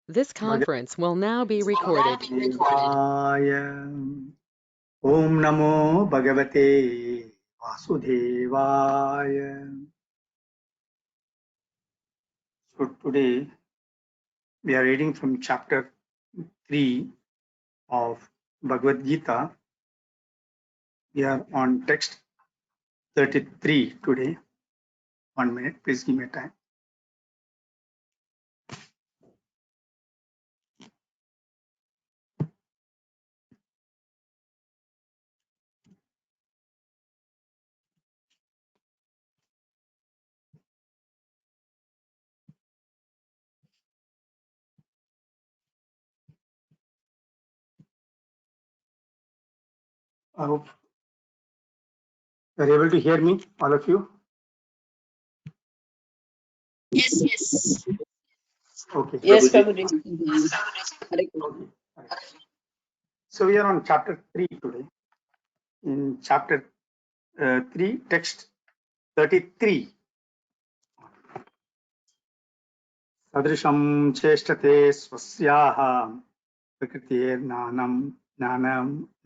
This conference will now be recorded. Om Namo Bhagavate Vasudevaya. So today we are reading from chapter 3 of Bhagavad Gita. We are on text 33 today. 1 minute, please give me time. I hope you are able to hear me, all of you. Yes. Okay. Yes, Prabhuji. Okay. So we are on chapter 3 today. In chapter 3, text 33. सदृशं चेष्टते स्वस्याः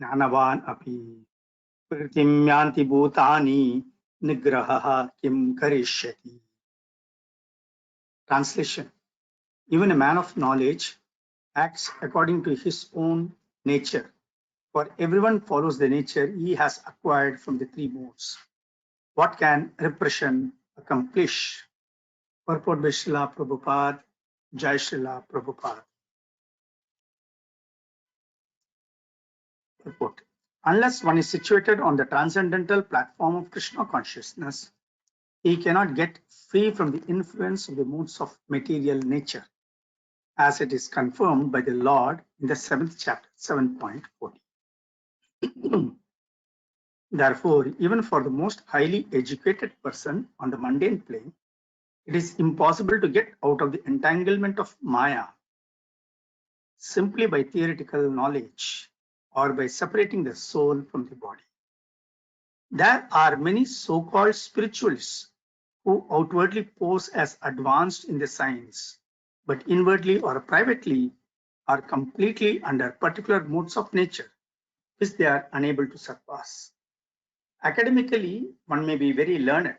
ज्ञानवान् अपि प्रकृतिं यान्ति भूतानि निग्रहः किं करिष्यति. Translation: Even a man of knowledge acts according to his own nature, for everyone follows the nature he has acquired from the three modes. What can repression accomplish? Purport by Srila Prabhupada. Jai Srila Prabhupada. Purport: Unless one is situated on the transcendental platform of Krishna consciousness, he cannot get free from the influence of the moods of material nature, as it is confirmed by the Lord in the 7th chapter, 7.40. Therefore, even for the most highly educated person on the mundane plane, it is impossible to get out of the entanglement of Maya simply by theoretical knowledge or by separating the soul from the body. There are many so-called spiritualists who outwardly pose as advanced in the science, but inwardly or privately are completely under particular modes of nature, which they are unable to surpass. Academically, one may be very learned,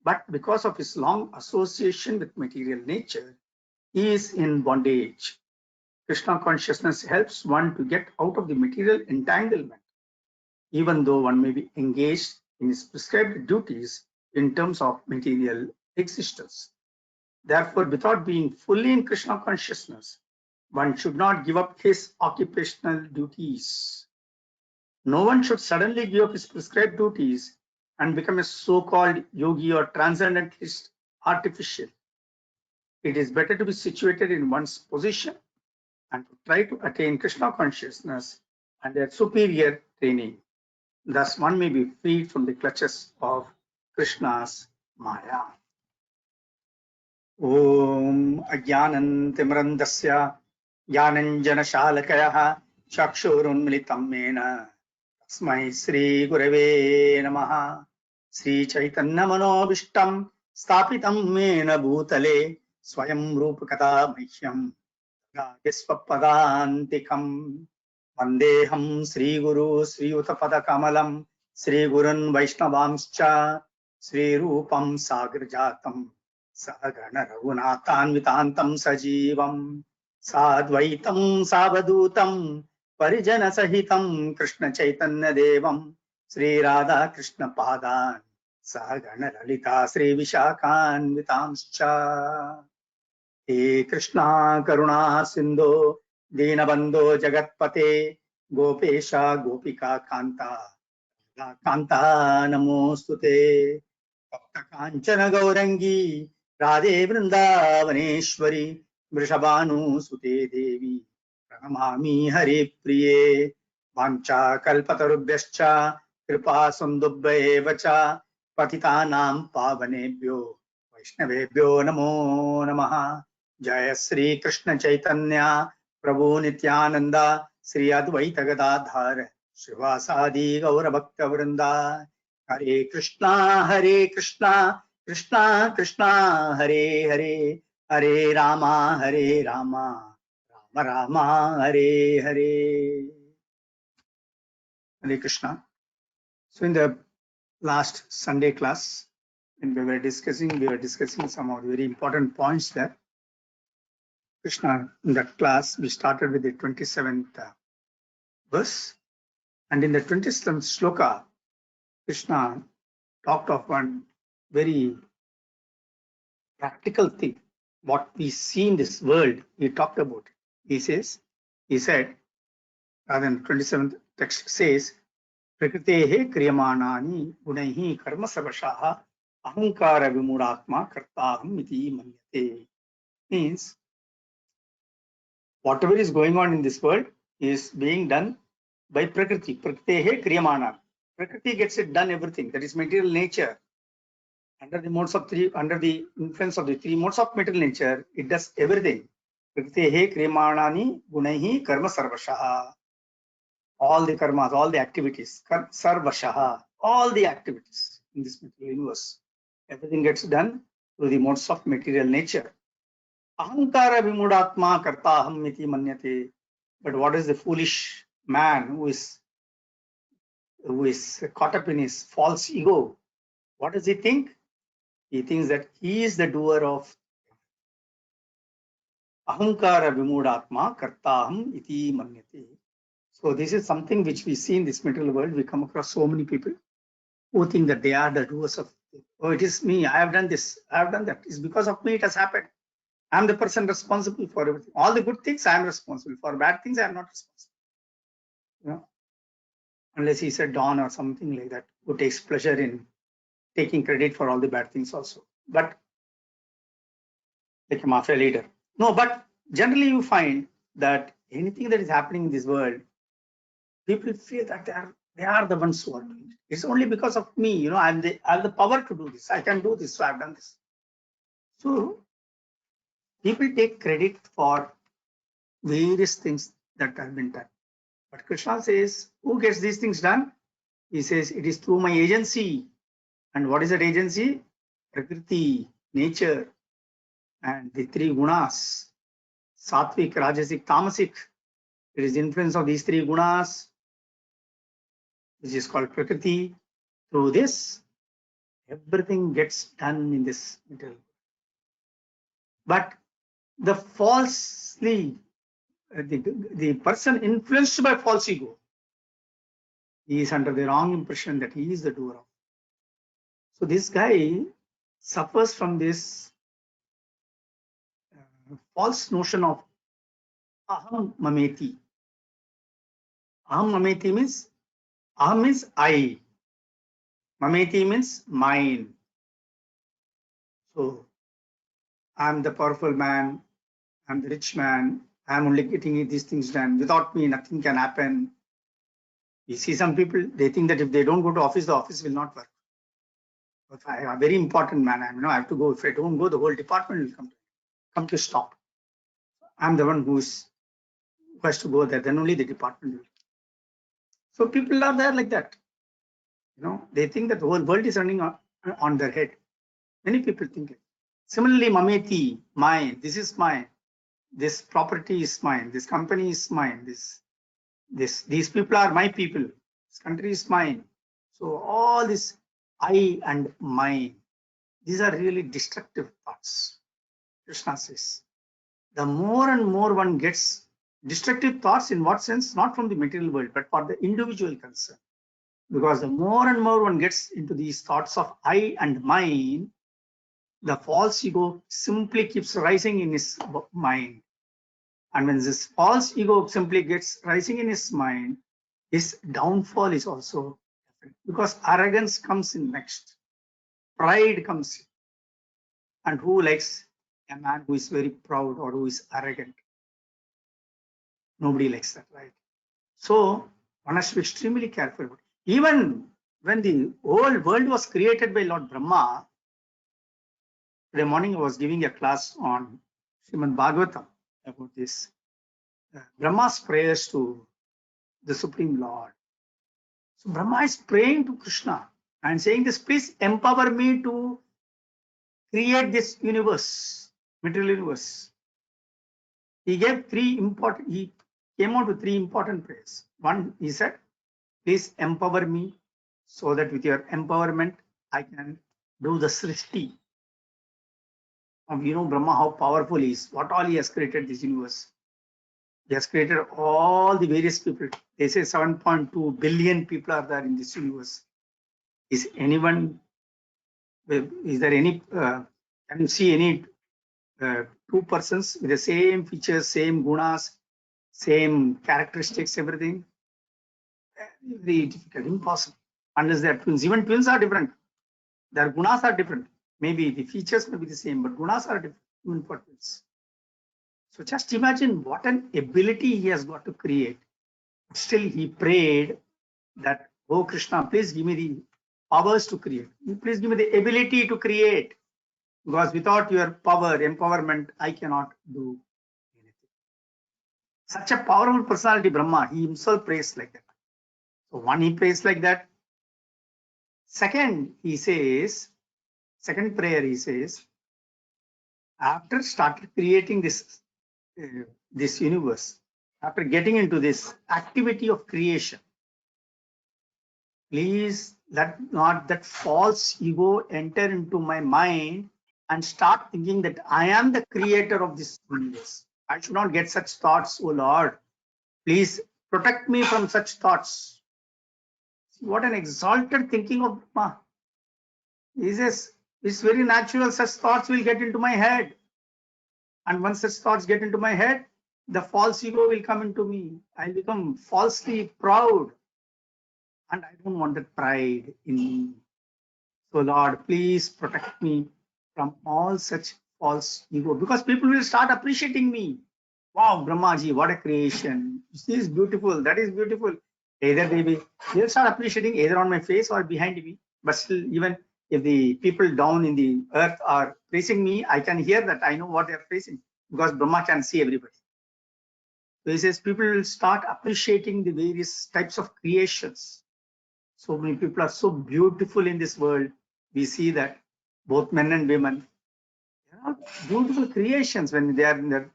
but because of his long association with material nature, he is in bondage. Krishna consciousness helps one to get out of the material entanglement, even though one may be engaged in his prescribed duties in terms of material existence. Therefore, without being fully in Krishna consciousness, one should not give up his occupational duties. No one should suddenly give up his prescribed duties and become a so-called yogi or transcendentalist artificial. It is better to be situated in one's position and to try to attain Krishna consciousness and their superior training. Thus, one may be freed from the clutches of Krishna's Maya. Om Ajnanantimirandasya Jnananjanashalakayah Chakshurunmilitam Mena Tasmai Sri Gurave Namaha. Shri Chaitanya मनोभीष्टं स्थापितं येन भूतले स्वयं रूपकथा मह्यं स्वपदान्तिकम् वन्देऽहं श्रीगुरु श्रीयुतपदकमलं श्रीगुरुन् वैष्णवांश्च श्रीरूपं साग्रजातं सहगण रघुनाथान्वितान्तं सजीवं साद्वैतं सावधूतं परिजनसहितं कृष्ण चैतन्यदेवं श्री राधा कृष्ण पादान् सहगण ललिता श्री विशाखान्वितांश्च. हे कृष्णा करुणा सिन्धो दीनबन्धो जगत्पते गोपेश गोपिका कान्ता नमोऽस्तुते. तप्त काञ्चन गौरंगी राधे वृन्दावनेश्वरी वृषभानुसुते देवी प्रणमामि हरिप्रिये. वाञ्छाकल्पतरुभ्यश्च कृपा सिन्धुभ्येव च पतितानां पावनेभ्यो वैष्णवेभ्यो नमो नमः. जय श्री कृष्ण चैतन्य प्रभु नित्यानंद श्री अद्वैत गदाधर श्रीवासादि गौर भक्त वृंदा. हरे Krishna Krishna Krishna Hare Hare Hare Rama Rama, Hare Hare. Hare Krishna. So in the last Sunday class, when we were discussing some of the very important points there. Krishna, in that class, we started with the 27th verse. And in the 27th sloka, Krishna talked of one very practical thing. What we see in this world, he talked about it. He said, rather than 27th text says, Prakritehe kriyamanani gunaihi karma sarvashaha ahankara vimudatma kartaham iti manyate. Means, whatever is going on in this world is being done by Prakriti. Prakritehe kriyamana. Prakriti gets it done everything. That is material nature. Under the influence of the three modes of material nature, it does everything. Prakritehe kriyamanani gunaihi karma sarvashaha. All the karmas, all the activities, sarvashaha, all the activities in this material universe. Everything gets done through the modes of material nature. Ahankara vimudatma kartaham iti manyate. But what is the foolish man who is caught up in his false ego? What does he think? He thinks that he is the doer of ahankara vimudatma kartaham iti manyate. So this is something which we see in this material world. We come across so many people who think that they are the doers of it. Oh, it is me. I have done this. I have done that. It's because of me it has happened. I am the person responsible for everything. All the good things I am responsible for. Bad things I am not responsible. You know, unless he's a don or something like that, who takes pleasure in taking credit for all the bad things also. But like a mafia leader. No, but generally you find that anything that is happening in this world, people feel that they are the ones who are doing it. It's only because of me, you know, I have the power to do this. I can do this, so I've done this. So people take credit for various things that have been done. But Krishna says, who gets these things done? He says, it is through my agency. And what is that agency? Prakriti, nature, and the three gunas, Satvik, Rajasic, Tamasic. It is the influence of these three gunas, which is called Prakriti. Through this, everything gets done in this material. But the falsely, the person influenced by false ego, he is under the wrong impression that he is the doer of. So this guy suffers from this false notion of aham mameti. Aham mameti means, aham means I. Mameti means mine. So I'm the powerful man, I'm the rich man, I'm only getting these things done. Without me, nothing can happen. You see some people, they think that if they don't go to office, the office will not work. If I am a very important man, I have to go. If I don't go, the whole department will come to stop. I'm the one who has to go there, then only the department will. So people are there like that. You know, they think that the whole world is running on their head. Many people think it. Similarly, mameti, mine, this is mine. This property is mine. This company is mine. These people are my people. This country is mine. So all this I and mine, these are really destructive thoughts. Krishna says, the more and more one gets destructive thoughts, in what sense? Not from the material world, but for the individual concern. Because the more and more one gets into these thoughts of I and mine, the false ego simply keeps rising in his mind. And when this false ego simply gets rising in his mind, his downfall is also different. Because arrogance comes in next. Pride comes in. And who likes a man who is very proud or who is arrogant? Nobody likes that, right? So one has to be extremely careful. Even when the whole world was created by Lord Brahma, today morning I was giving a class on Srimad Bhagavatam about this. Brahma's prayers to the Supreme Lord. So Brahma is praying to Krishna and saying this, please empower me to create this universe, material universe. He came out with three important prayers. One, he said, please empower me so that with your empowerment, I can do the Srishti. Brahma, how powerful he is, what all he has created this universe. He has created all the various people. They say 7.2 billion people are there in this universe. Is there any, can you see any two persons with the same features, same gunas, same characteristics, everything? Very difficult, impossible, unless they are twins. Even twins are different. Their gunas are different. Maybe the features may be the same, but gunas are different even for twins. So just imagine what an ability he has got to create. Still, he prayed that, oh Krishna, please give me the powers to create. Please give me the ability to create. Because without your power, empowerment, I cannot do anything. Such a powerful personality, Brahma, he himself prays like that. So one, he prays like that. Second, he says, second prayer, he says, after started creating this universe, after getting into this activity of creation, please let not that false ego enter into my mind and start thinking that I am the creator of this universe. I should not get such thoughts, oh Lord. Please protect me from such thoughts. See, what an exalted thinking of Brahma. He says, it's very natural, such thoughts will get into my head. And once such thoughts get into my head, the false ego will come into me. I become falsely proud. And I don't want that pride in me. So Lord, please protect me from all such false ego, because people will start appreciating me. Wow, Brahmaji, what a creation. This is beautiful. That is beautiful. Either they'll start appreciating either on my face or behind me. But still, even if the people down in the earth are praising me, I can hear that. I know what they're praising because Brahma can see everybody. So he says people will start appreciating the various types of creations. So many people are so beautiful in this world. We see that both men and women, they are beautiful creations when they are in their.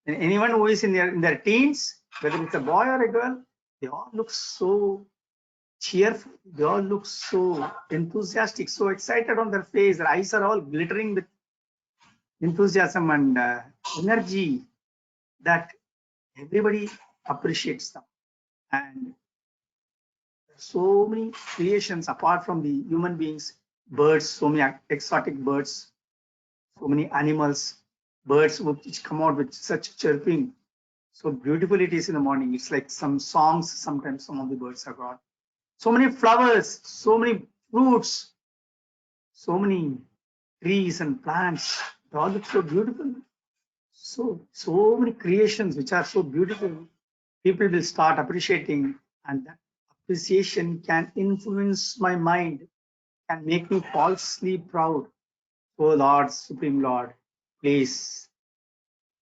And anyone who is in their teens, whether it's a boy or a girl, they all look so cheerful. They all look so enthusiastic, so excited on their face. Their eyes are all glittering with enthusiasm and energy that everybody appreciates them. And so many creations apart from the human beings, birds, so many exotic birds, so many animals, birds which come out with such chirping. So beautiful it is in the morning. It's like some songs, sometimes some of the birds are got. So many flowers, so many fruits, so many trees and plants. They all look so beautiful. So many creations which are so beautiful. People will start appreciating, and that appreciation can influence my mind, can make me falsely proud. Oh Lord, Supreme Lord, please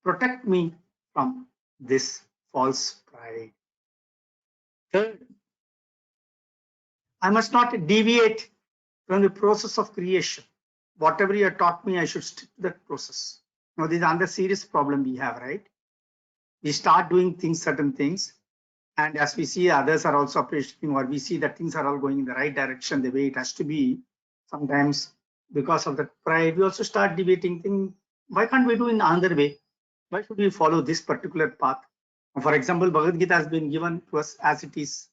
protect me from this false pride. Third, I must not deviate from the process of creation. Whatever you have taught me, I should stick to that process. Now, this is another serious problem we have, right? We start doing things, certain things, and as we see others are also appreciating, or we see that things are all going in the right direction, the way it has to be. Sometimes, because of that pride, we also start debating things. Why can't we do in another way? Why should we follow this particular path? For example, Bhagavad Gita has been given to us as it is,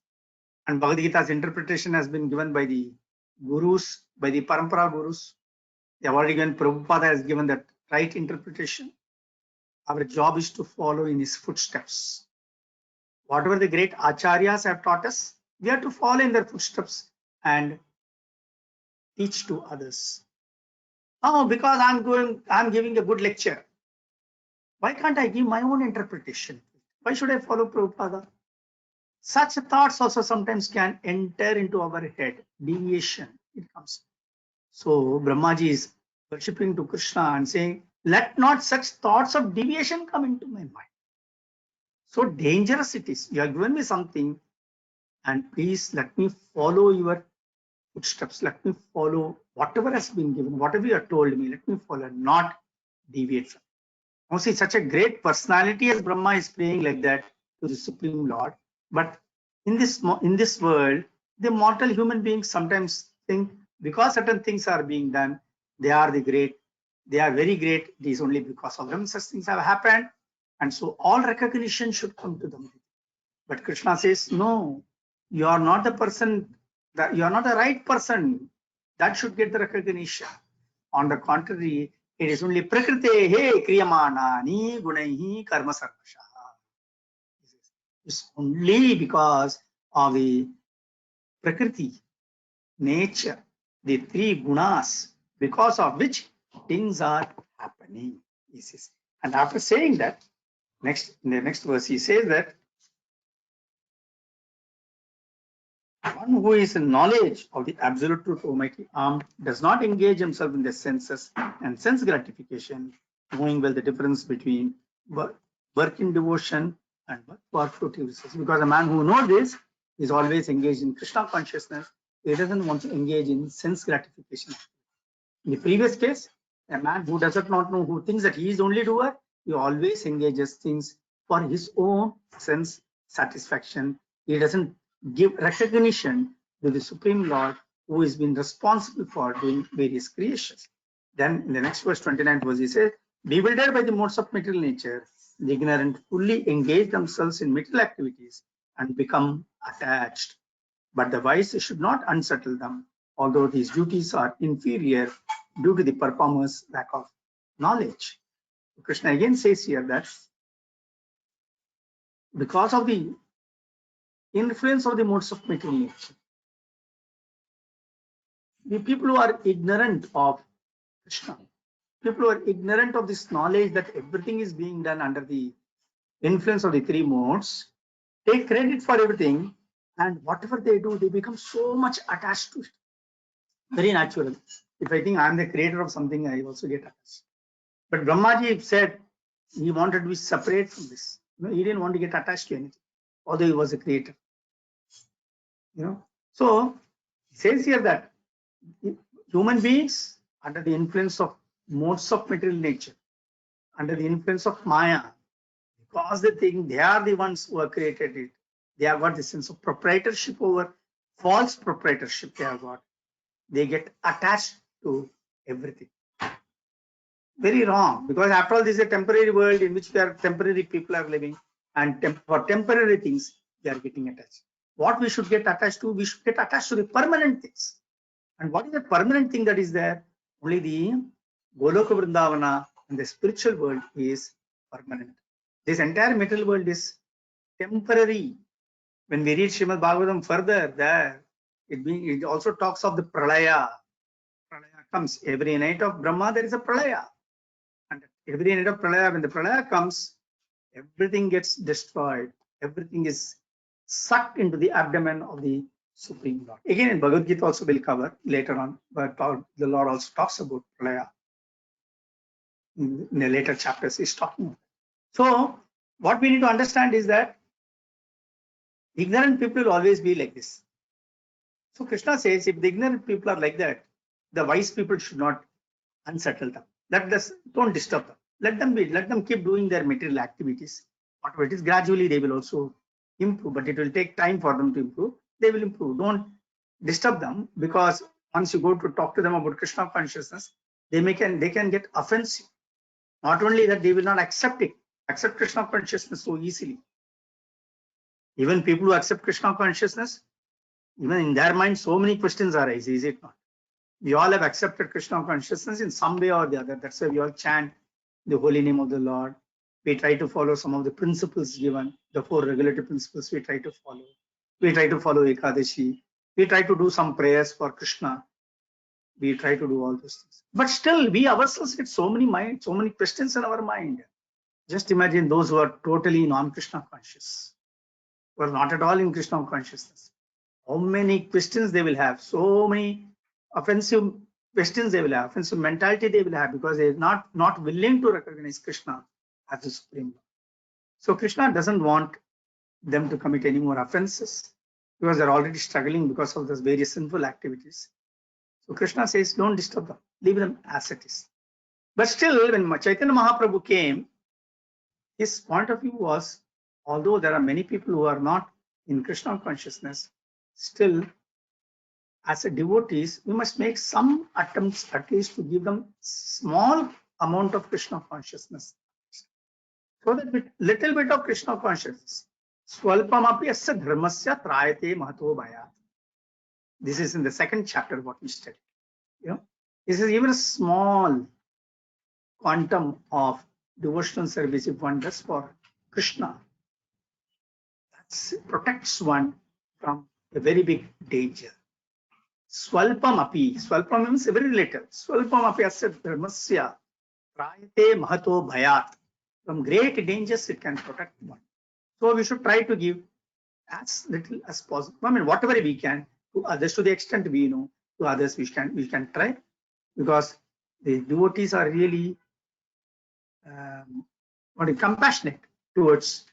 and Bhagavad Gita's interpretation has been given by the gurus, by the Parampara gurus. They have already given, Prabhupada has given that right interpretation. Our job is to follow in his footsteps. Whatever the great acharyas have taught us, we have to follow in their footsteps and teach to others. Oh, because I'm giving a good lecture. Why can't I give my own interpretation? Why should I follow Prabhupada? Such thoughts also sometimes can enter into our head. Deviation, it comes. So Brahmaji is worshipping to Krishna and saying, let not such thoughts of deviation come into my mind. So dangerous it is. You have given me something, and please let me follow your footsteps. Let me follow whatever has been given, whatever you have told me. Let me follow, not deviate from. Now see, such a great personality as Brahma is praying like that to the Supreme Lord. But in this world, the mortal human beings sometimes think because certain things are being done, they are the great, they are very great. It is only because of them such things have happened, and so all recognition should come to them. But Krishna says, no, you are not the person, that you are not the right person that should get the recognition. On the contrary, it is only prakrite he kriyamana ni gunaihi karma sarvasha. It's only because of the prakriti, nature, the three gunas, because of which things are happening. And after saying that, in the next verse, he says that one who is in knowledge of the absolute truth, Almighty Arm, does not engage himself in the senses and sense gratification, knowing well the difference between work in devotion and work for fruitive research. Because a man who knows this is always engaged in Krishna consciousness. He doesn't want to engage in sense gratification. In the previous case, a man who does not know, who thinks that he is only doer, he always engages things for his own sense satisfaction. He doesn't give recognition to the Supreme Lord who has been responsible for doing various creations. Then in the next verse, 29th verse, he says, bewildered by the modes of material nature, the ignorant fully engage themselves in material activities and become attached. But the wise should not unsettle them, although these duties are inferior due to the performer's lack of knowledge. Krishna again says here that because of the influence of the modes of material nature, the people who are ignorant of Krishna, people who are ignorant of this knowledge that everything is being done under the influence of the three modes, take credit for everything, and whatever they do, they become so much attached to it. Very natural. If I think I'm the creator of something, I also get attached. But Brahmaji said he wanted to be separate from this. He didn't want to get attached to anything, although he was a creator. So he says here that human beings under the influence of modes of material nature, under the influence of Maya, because they think they are the ones who have created it, they have got the sense of proprietorship over false proprietorship they have got. They get attached to everything. Very wrong, because after all, this is a temporary world in which temporary people are living, and for temporary things, they are getting attached. What we should get attached to? We should get attached to the permanent things. And what is the permanent thing that is there? Only the Goloka Vrindavana and the spiritual world is permanent. This entire material world is temporary. When we read Srimad Bhagavatam further, there it also talks of the pralaya. Pralaya comes every night of Brahma. There is a pralaya, and every night of pralaya, when the pralaya comes, everything gets destroyed. Everything is sucked into the abdomen of the Supreme Lord. Again, in Bhagavad Gita also will cover later on, but the Lord also talks about pralaya. In the later chapters, he's talking about. So, what we need to understand is that ignorant people will always be like this. So Krishna says, if the ignorant people are like that, the wise people should not unsettle them. Don't disturb them. Let them be. Let them keep doing their material activities. Whatever it is, gradually they will also improve, but it will take time for them to improve. They will improve. Don't disturb them, because once you go to talk to them about Krishna consciousness, they can get offensive. Not only that, they will not accept Krishna consciousness so easily. Even people who accept Krishna consciousness, even in their mind, so many questions arise, is it not? We all have accepted Krishna consciousness in some way or the other. That's why we all chant the holy name of the Lord. We try to follow some of the principles given, the 4 regulative principles we try to follow. We try to follow Ekadashi. We try to do some prayers for Krishna. We try to do all those things. But still, we ourselves get so many questions in our mind. Just imagine those who are totally non-Krishna conscious, who are not at all in Krishna consciousness. How many questions they will have, so many offensive questions they will have, offensive mentality they will have, because they are not willing to recognize Krishna as the Supreme Lord. So Krishna doesn't want them to commit any more offenses, because they're already struggling because of those various sinful activities. So Krishna says, don't disturb them, leave them as it is. But still, when Chaitanya Mahaprabhu came, his point of view was, although there are many people who are not in Krishna consciousness, still as a devotees, we must make some attempts at least to give them small amount of Krishna consciousness. So that with little bit of Krishna consciousness, swalpamapi asya dharmasya trayate mahato bhayat. This is in the second chapter what we studied. You know, this is even a small quantum of devotional service if one does for Krishna. That protects one from a very big danger. Swalpam api. Swalpam means very little. Swalpam api asya dharmasya trayate mahato bhayat. From great dangers it can protect one. So we should try to give as little as possible. I mean, whatever we can to others, to the extent we know, to others we can try, because the devotees are really compassionate towards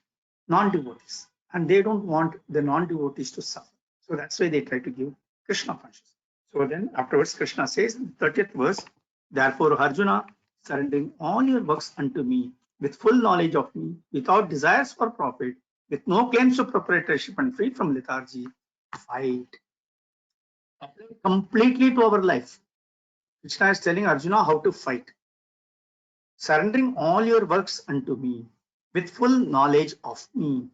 non-devotees, and they don't want the non-devotees to suffer. So that's why they try to give Krishna consciousness. So then afterwards, Krishna says in the 30th verse, therefore, Arjuna, surrendering all your works unto me, with full knowledge of me, without desires for profit, with no claims of proprietorship and free from lethargy, fight. Completely to our life. Krishna is telling Arjuna how to fight. Surrendering all your works unto me, with full knowledge of me,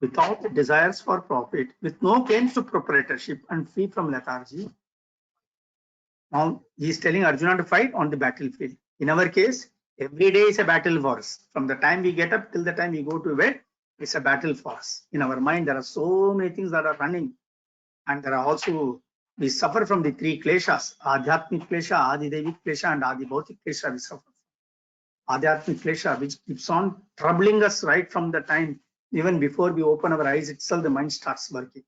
without desires for profit, with no claims to proprietorship and free from lethargy. Now he is telling Arjuna to fight on the battlefield. In our case, every day is a battle for us. From the time we get up till the time we go to bed, it's a battle for us. In our mind, there are so many things that are running. And there are also, we suffer from the three kleshas, Adhyatmik klesha, Adidevik klesha, and Adibhautik klesha. We suffer. Adhyatmik klesha, which keeps on troubling us right from the time, even before we open our eyes itself, the mind starts working.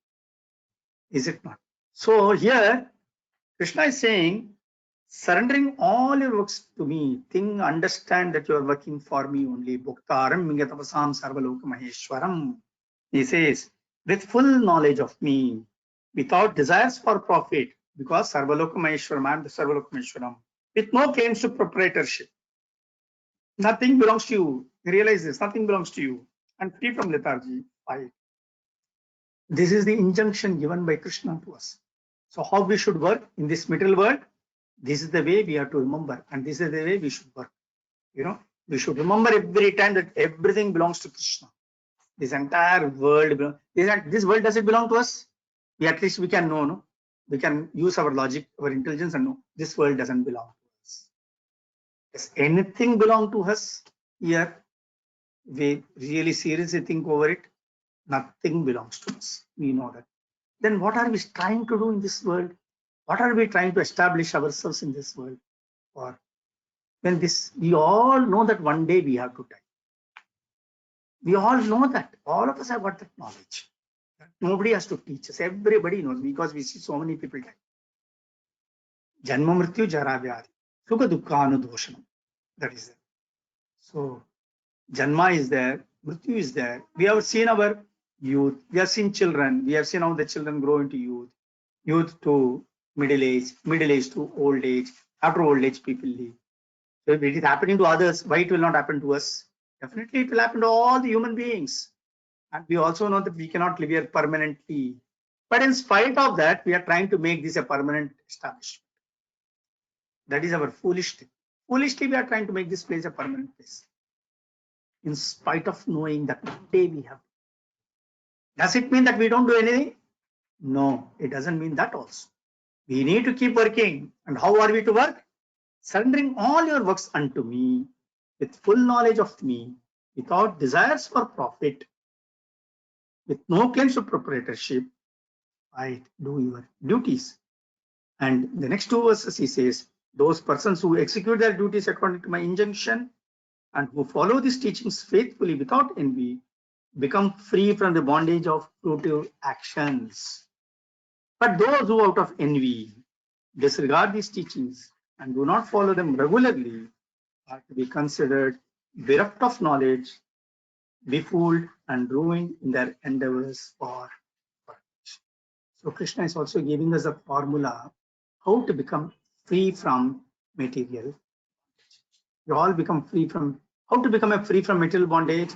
Is it not? So here, Krishna is saying, surrendering all your works to me, understand that you are working for me only. Bhuktaram mingatapasam sarvaloka maheshwaram. He says, with full knowledge of me, without desires for profit, because sarvaloka maheshwaram, I am the sarvaloka maheshwaram, with no claims to proprietorship. Nothing belongs to you. Realize this, nothing belongs to you. And free from lethargy, fight. This is the injunction given by Krishna to us. So how we should work in this material world? This is the way we have to remember, and this is the way we should work. You know, we should remember every time that everything belongs to Krishna. This entire world, this world, does it belong to us? At least we can know, no? We can use our logic, our intelligence, and know this world doesn't belong to us. Does anything belong to us here? We really seriously think over it. Nothing belongs to us. We know that. Then what are we trying to do in this world? What are we trying to establish ourselves in this world? Or when we all know that one day we have to die. We all know that. All of us have got that knowledge. Nobody has to teach us. Everybody knows, because we see so many people die. Janma mrityu jara vyadhi. Sukha dukkha anudoshanam. That is there. So Janma is there. Mrityu is there. We have seen our youth. We have seen children. We have seen how the children grow into youth. Youth to middle age to old age. After old age, people leave. So if it is happening to others, why it will not happen to us? Definitely it will happen to all the human beings. And we also know that we cannot live here permanently. But in spite of that, we are trying to make this a permanent establishment. That is our foolish thing. Foolishly, we are trying to make this place a permanent place. In spite of knowing that one day we have. Does it mean that we don't do anything? No, it doesn't mean that also. We need to keep working. And how are we to work? Surrendering all your works unto me, with full knowledge of me, without desires for profit, with no claims of proprietorship, I do your duties. And the next two verses he says, those persons who execute their duties according to my injunction and who follow these teachings faithfully without envy become free from the bondage of fruitive actions. But those who out of envy disregard these teachings and do not follow them regularly are to be considered bereft of knowledge, befooled and ruined in their endeavors for perfection. So Krishna is also giving us a formula how to become free from material. We all become free from, How to become a free from material bondage?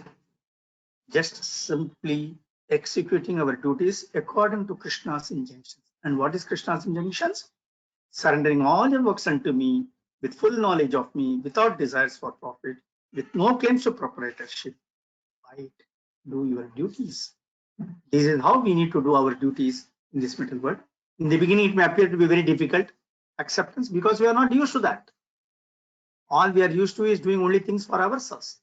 Just simply executing our duties according to Krishna's injunctions. And what is Krishna's injunctions? Surrendering all your works unto me with full knowledge of me, without desires for profit, with no claims to proprietorship. Fight, do your duties. This is how we need to do our duties in this material world. In the beginning, it may appear to be very difficult acceptance because we are not used to that. All we are used to is doing only things for ourselves.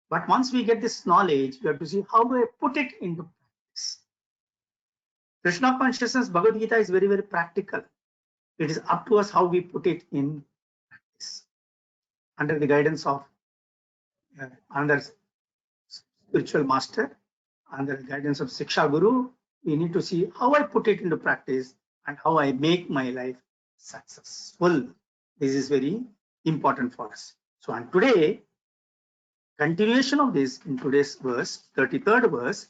But once we get this knowledge, we have to see how do I put it into practice. Krishna consciousness, Bhagavad Gita is very, very practical. It is up to us how we put it in practice. Under the guidance of another spiritual master, under the guidance of Siksha Guru, we need to see how I put it into practice and how I make my life successful. This is very important for us. So, and today, continuation of this in today's verse, 33rd verse,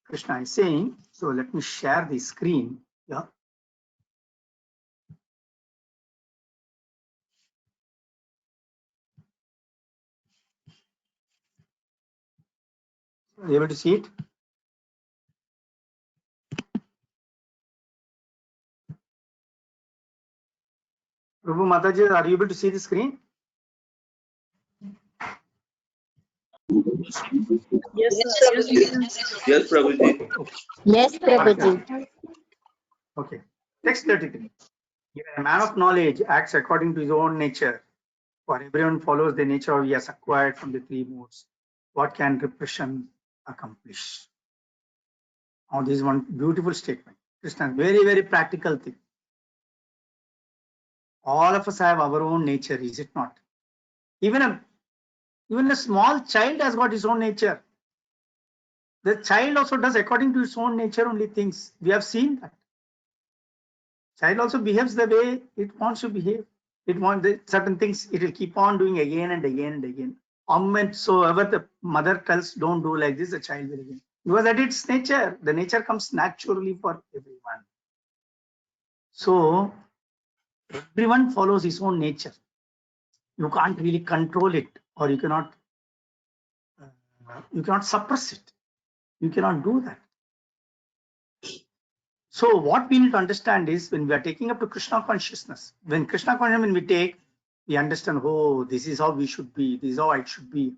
Krishna is saying, so let me share the screen. Yeah. Are you able to see it? Prabhu Mataji, are you able to see the screen? Yes, Prabhuji. Yes, Prabhuji. Okay. Text 33. If a man of knowledge acts according to his own nature, for everyone follows the nature he has acquired from the three modes, what can repression accomplish? Now, this is one beautiful statement. Krishna, very, very practical thing. All of us have our own nature, is it not? Even a small child has got his own nature. The child also does according to his own nature only things. We have seen that. Child also behaves the way it wants to behave. It wants certain things, it will keep on doing again and again and again. Whatsoever the mother tells, don't do like this, the child will again. Because that its nature. The nature comes naturally for everyone. So everyone follows his own nature. You can't really control it, or you cannot suppress it. You cannot do that. So what we need to understand is when we are taking up to Krishna consciousness, when we understand, oh, this is how we should be, this is how it should be,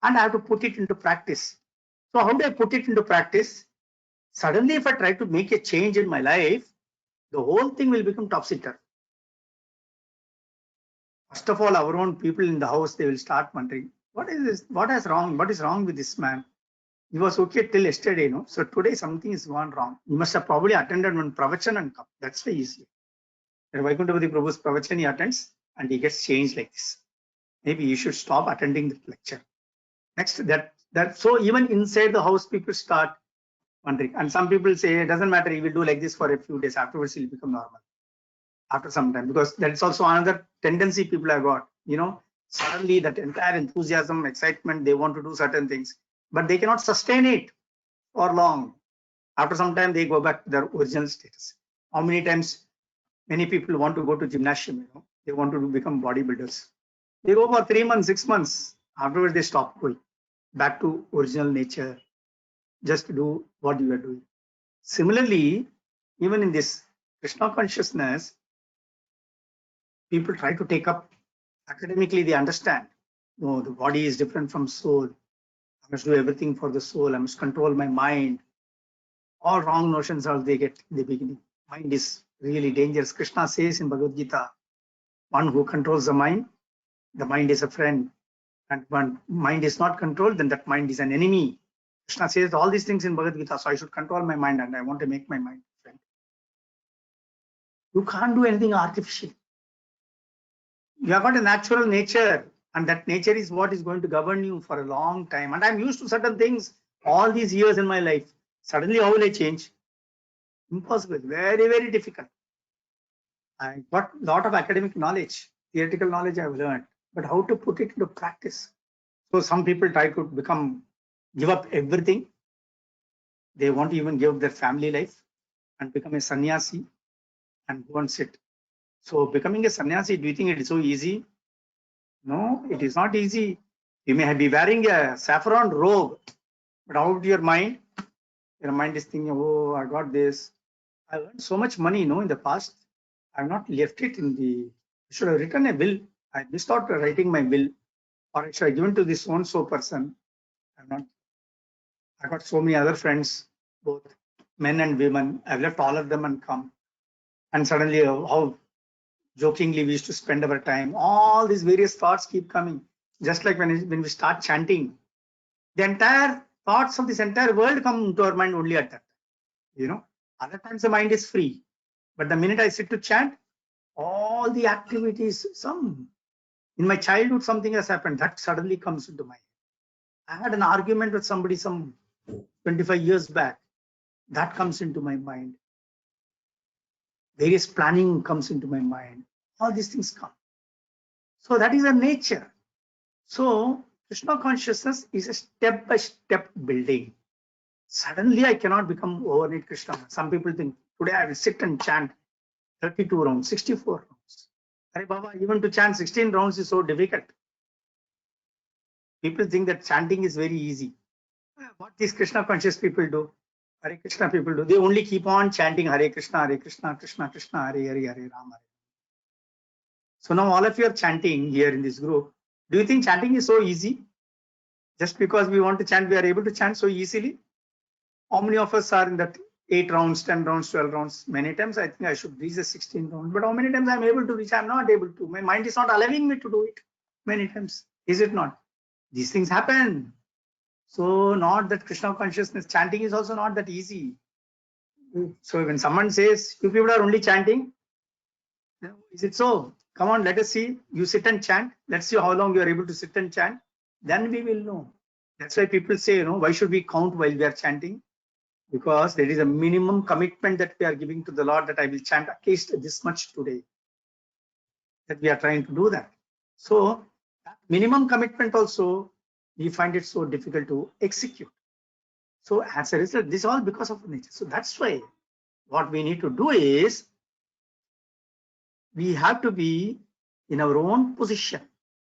and I have to put it into practice. So how do I put it into practice? Suddenly, if I try to make a change in my life, the whole thing will become topsy-turvy. First of all, our own people in the house, they will start wondering, what is this? What is wrong? What is wrong with this man? He was okay till yesterday, no? So today something is gone wrong. He must have probably attended one pravachan and come. That's why easy. And Vaikuntapati Prabhu's pravachan he attends and he gets changed like this. Maybe you should stop attending the lecture. Next, so even inside the house, people start wondering. And some people say it doesn't matter, he will do like this for a few days. Afterwards, he'll become normal. After some time, because that's also another tendency people have got. Suddenly that entire enthusiasm, excitement, they want to do certain things, but they cannot sustain it for long. After some time, they go back to their original status. How many times many people want to go to gymnasium, they want to become bodybuilders. They go for 3 months, 6 months. Afterwards, they stop going back to original nature. Just do what you are doing. Similarly, even in this Krishna consciousness, people try to take up academically, they understand, no, the body is different from soul. I must do everything for the soul. I must control my mind. All wrong notions are they get in the beginning. Mind is really dangerous. Krishna says in Bhagavad Gita, one who controls the mind is a friend. And when mind is not controlled, then that mind is an enemy. Krishna says all these things in Bhagavad Gita, so I should control my mind and I want to make my mind a friend. You can't do anything artificial. You have got a natural nature, and that nature is what is going to govern you for a long time. And I'm used to certain things all these years in my life. Suddenly, how will I change? Impossible. Very, very difficult. I got a lot of academic knowledge, theoretical knowledge I've learned, but how to put it into practice? So some people try to give up everything. They want to even give up their family life and become a sannyasi and go and sit. So becoming a sannyasi, do you think it is so easy? No, it is not easy. You may be wearing a saffron robe, but out of your mind is thinking, oh, I got this. I earned so much money, in the past. I've not left it in the. I should have written a will. I missed out writing my will, or I should have given to this so person. I've not. I got so many other friends, both men and women. I've left all of them and come. And suddenly, how jokingly we used to spend our time. All these various thoughts keep coming. Just like when we start chanting, the entire thoughts of this entire world come into our mind only at that time. Other times the mind is free. But the minute I sit to chant, all the activities, in my childhood, something has happened that suddenly comes into my head. I had an argument with somebody some 25 years back. That comes into my mind. Various planning comes into my mind. All these things come. So that is a nature. So Krishna consciousness is a step-by-step building. Suddenly I cannot become overnight Krishna. Some people think today I will sit and chant 32 rounds, 64 rounds. Hare Baba, even to chant 16 rounds is so difficult. People think that chanting is very easy. What these Krishna conscious people do, Hare Krishna people do, they only keep on chanting Hare Krishna, Krishna Krishna, Hare Hare, Hare Rama. So now all of you are chanting here in this group. Do you think chanting is so easy? Just because we want to chant, we are able to chant so easily? How many of us are in that 8 rounds, 10 rounds, 12 rounds? Many times I think I should reach the 16 rounds, but how many times I'm able to reach? I'm not able to. My mind is not allowing me to do it. Many times, is it not? These things happen. So not that Krishna consciousness chanting is also not that easy. So when someone says you people are only chanting, is it so? Come on, let us see. You sit and chant. Let's see how long you are able to sit and chant. Then we will know. That's why people say, why should we count while we are chanting? Because there is a minimum commitment that we are giving to the Lord, that I will chant at least this much today. That we are trying to do that. So that minimum commitment also, we find it so difficult to execute. So as a result, this is all because of nature. So that's why what we need to do is, we have to be in our own position.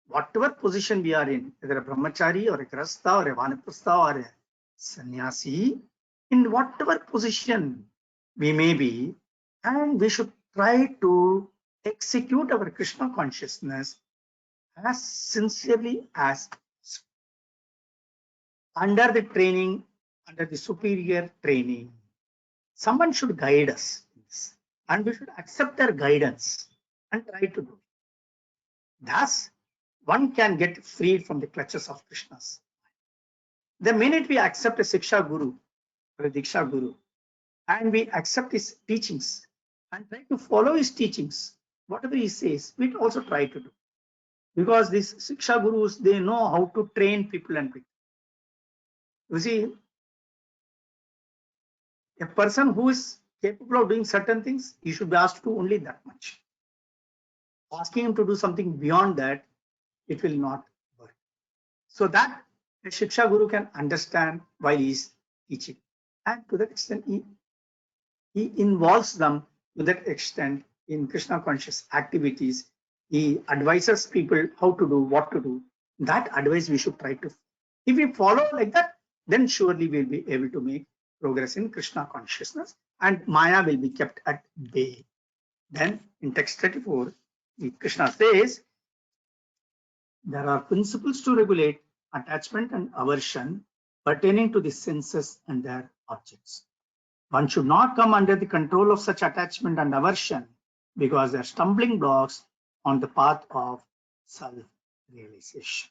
Whatever position we are in, whether a brahmachari or a grasta or a vanaprastha or a sannyasi, in whatever position we may be, and we should try to execute our Krishna consciousness as sincerely as under the training, under the superior training. Someone should guide us, and we should accept their guidance and try to do it. Thus, one can get freed from the clutches of Krishna's. The minute we accept a Siksha Guru or a Diksha Guru, and we accept his teachings and try to follow his teachings, whatever he says, we also try to do. Because these Siksha Gurus, they know how to train people and people. You see, a person who is capable of doing certain things, he should be asked to do only that much. Asking him to do something beyond that, it will not work. So that a Shiksha Guru can understand while he is teaching. And to that extent, he involves them to that extent in Krishna conscious activities. He advises people how to do, what to do. That advice we should try to. If we follow like that, then surely we'll be able to make progress in Krishna consciousness, and Maya will be kept at bay. Then in text 34, Krishna says, there are principles to regulate attachment and aversion pertaining to the senses and their objects. One should not come under the control of such attachment and aversion, because they are stumbling blocks on the path of self-realization.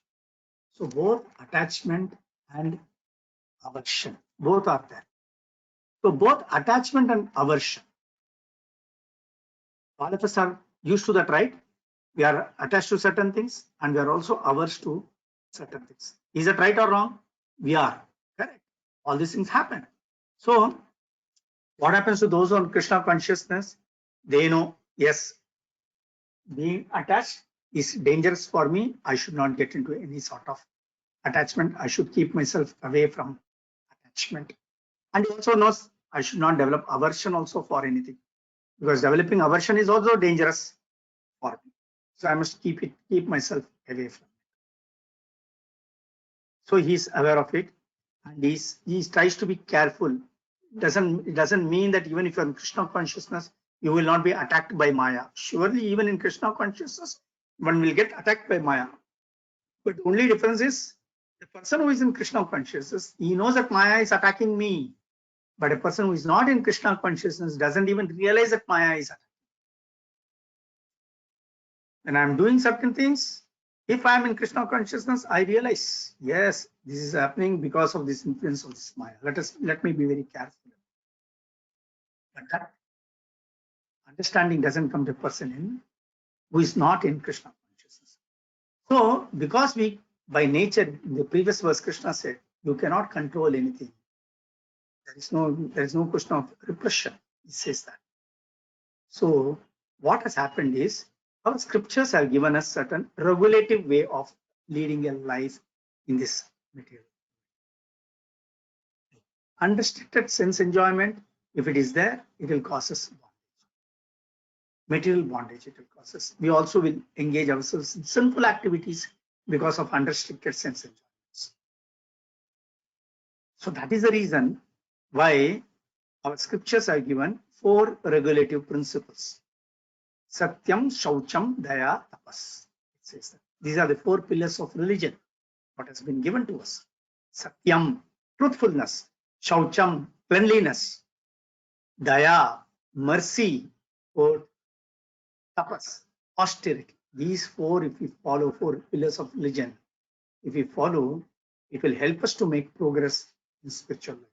So both attachment and aversion, both are there. So both attachment and aversion, all of us are used to that, right? We are attached to certain things and we are also averse to certain things. Is that right or wrong? We are, correct. All these things happen. So what happens to those on Krishna consciousness? They know, yes, being attached is dangerous for me. I should not get into any sort of attachment. I should keep myself away from attachment. And he also knows I should not develop aversion also for anything, because developing aversion is also dangerous for me. So I must keep myself away from it. So he's aware of it, and he tries to be careful. It doesn't mean that even if you're in Krishna consciousness, you will not be attacked by Maya. Surely, even in Krishna consciousness, one will get attacked by Maya. But the only difference is the person who is in Krishna consciousness, he knows that Maya is attacking me. But a person who is not in Krishna consciousness doesn't even realize that Maya is attacking. When I'm doing certain things, if I'm in Krishna consciousness, I realize, yes, this is happening because of this influence of this Maya. Let me be very careful. But that understanding doesn't come to a person who is not in Krishna consciousness. So, because we, by nature, in the previous verse, Krishna said, you cannot control anything. There is no question of repression. He says that. So, what has happened is, our scriptures have given us certain regulative way of leading a life in this material. Unrestricted sense enjoyment, if it is there, it will cause us bondage. Material bondage it will cause us. We also will engage ourselves in sinful activities because of unrestricted sense enjoyments. So that is the reason why our scriptures are given 4 regulative principles. Satyam, Shaucham, Daya, Tapas. It says that. These are the 4 pillars of religion, what has been given to us. Satyam, truthfulness. Shaucham, cleanliness. Daya, mercy. Or tapas, austerity. These 4, if we follow 4 pillars of religion, if we follow, it will help us to make progress in spiritual life.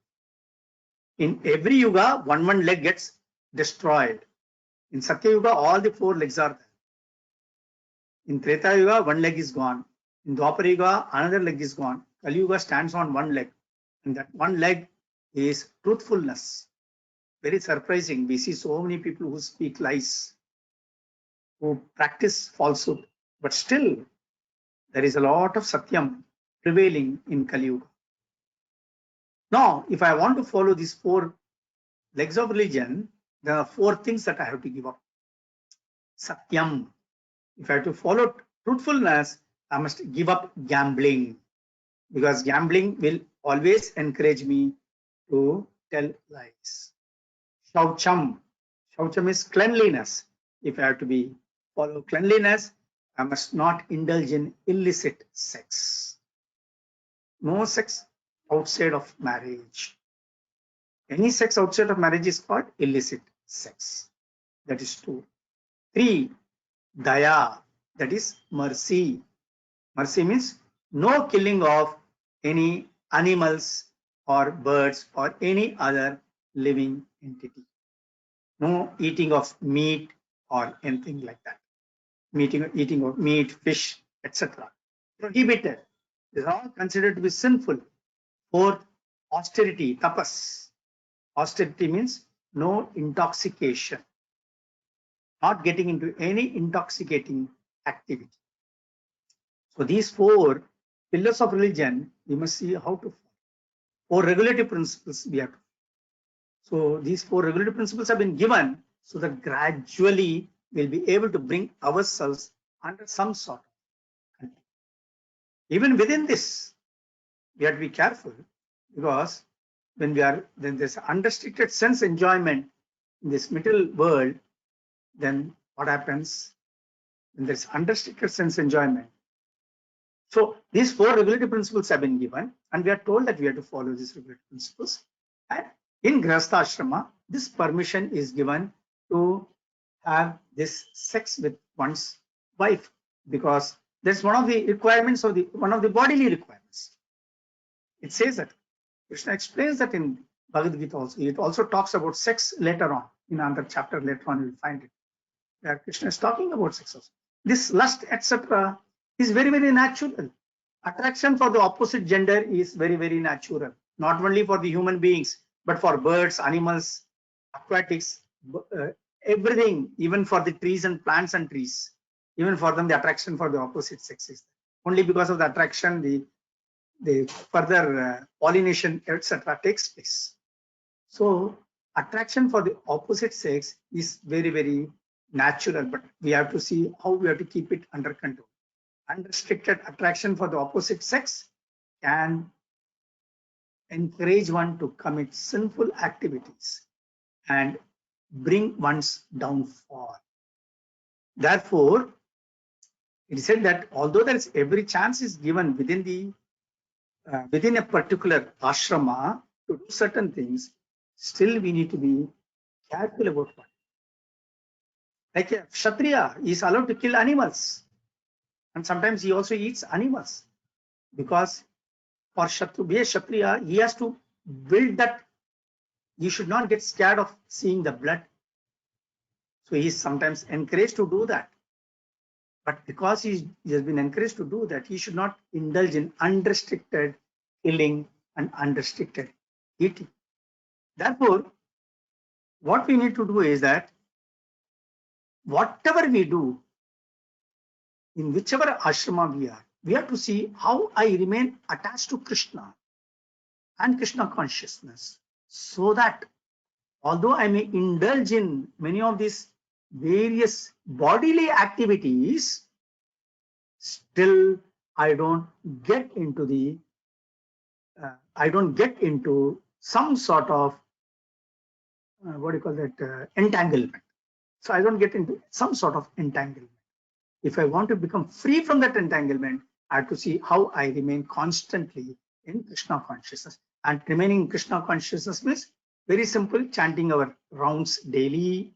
In every yuga, one leg gets destroyed. In Satya Yuga, all the 4 legs are there. In Treta Yuga, 1 leg is gone. In Dwapara Yuga, another leg is gone. Kali Yuga stands on 1 leg. And that 1 leg is truthfulness. Very surprising. We see so many people who speak lies, who practice falsehood. But still, there is a lot of Satyam prevailing in Kali Yuga. Now, if I want to follow these 4 legs of religion, there are 4 things that I have to give up. Satyam. If I have to follow truthfulness, I must give up gambling, because gambling will always encourage me to tell lies. Shaucham. Shaucham is cleanliness. If I have to follow cleanliness, I must not indulge in illicit sex. No sex outside of marriage. Any sex outside of marriage is called illicit sex. That is 2. 3. Daya. That is mercy. Mercy means no killing of any animals or birds or any other living entity. No eating of meat or anything like that. Eating of meat, fish, etc. Prohibited. These are all considered to be sinful. 4. Austerity, tapas. Austerity means no intoxication. Not getting into any intoxicating activity. So these 4 pillars of religion, we must see how to follow. 4 regulative principles we have to follow. So these 4 regulative principles have been given so that gradually we'll be able to bring ourselves under some sort of control. Even within this, we have to be careful, because when there's unrestricted sense enjoyment in this material world, then what happens when there's unrestricted sense enjoyment? So these 4 regulative principles have been given, and we are told that we have to follow these regulative principles. And in Grihastha Ashrama, this permission is given to have this sex with one's wife, because that's one of the requirements of one of the bodily requirements. It says that. Krishna explains that in Bhagavad Gita also. It also talks about sex later on. In another chapter later on, you'll find it, where Krishna is talking about sex also. This lust, etc., is very, very natural. Attraction for the opposite gender is very, very natural. Not only for the human beings, but for birds, animals, aquatics, everything, even for the trees and plants and trees. Even for them, the attraction for the opposite sex is there. Only because of the attraction, the further pollination, etc., takes place. So attraction for the opposite sex is very, very natural, but we have to see how we have to keep it under control. Unrestricted attraction for the opposite sex can encourage one to commit sinful activities and bring one's downfall. Therefore, it is said that although there is every chance is given within a particular ashrama to do certain things, still we need to be careful about what. Like a Kshatriya is allowed to kill animals, and sometimes he also eats animals, because for to be a Kshatriya, he has to build that. He should not get scared of seeing the blood. So he is sometimes encouraged to do that. But because he has been encouraged to do that, he should not indulge in unrestricted killing and unrestricted eating. Therefore, what we need to do is that whatever we do, in whichever ashrama we have to see how I remain attached to Krishna and Krishna consciousness, so that although I may indulge in many of these various bodily activities, still I don't get into some sort of entanglement. So I don't get into some sort of entanglement. If I want to become free from that entanglement, I have to see how I remain constantly in Krishna consciousness. And remaining in Krishna consciousness means very simple: chanting our rounds daily.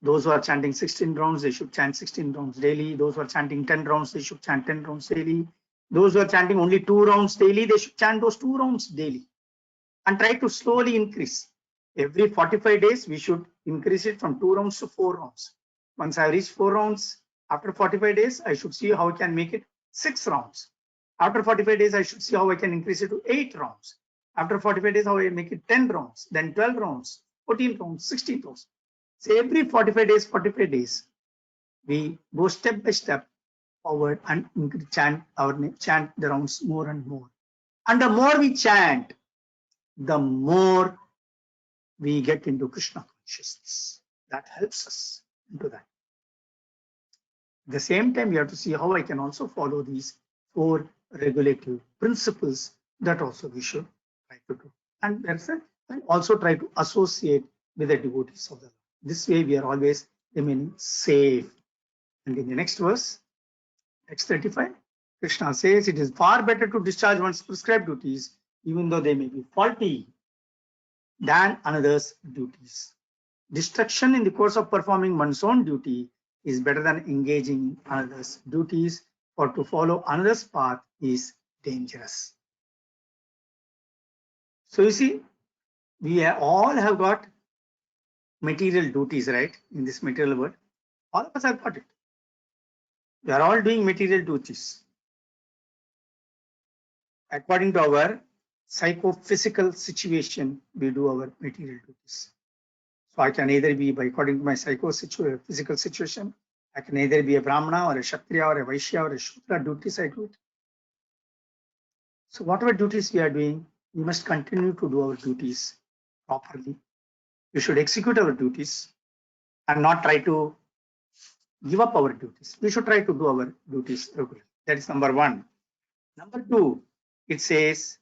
Those who are chanting 16 rounds, they should chant 16 rounds daily. Those who are chanting 10 rounds, they should chant 10 rounds daily. Those who are chanting only 2 rounds daily, they should chant those 2 rounds daily. And try to slowly increase. Every 45 days, we should increase it from 2 rounds to 4 rounds. Once I reach 4 rounds, after 45 days, I should see how I can make it 6 rounds. After 45 days, I should see how I can increase it to 8 rounds. After 45 days, how I make it 10 rounds, then 12 rounds, 14 rounds, 16 rounds. So every 45 days, we go step by step forward and chant the rounds more and more. And the more we chant, the more we get into Krishna consciousness. That helps us into that. At the same time, we have to see how I can also follow these 4 regulative principles that also we should try to do. And also try to associate with the devotees of the Lord. This way we are always remaining safe. And in the next verse, text 35, Krishna says it is far better to discharge one's prescribed duties, even though they may be faulty, than another's duties. Distraction in the course of performing one's own duty is better than engaging in another's duties, for to follow another's path is dangerous. So you see, we all have got material duties, right? In this material world, all of us have got it. We are all doing material duties according to our psychophysical situation. We do our material duties. So I can either be, according to my physical situation, I can either be a Brahmana or a Kshatriya or a Vaishya or a Shudra. Duties I do it. So whatever duties we are doing, we must continue to do our duties properly. We should execute our duties and not try to give up our duties. We should try to do our duties regularly. That is number 1. Number 2, it says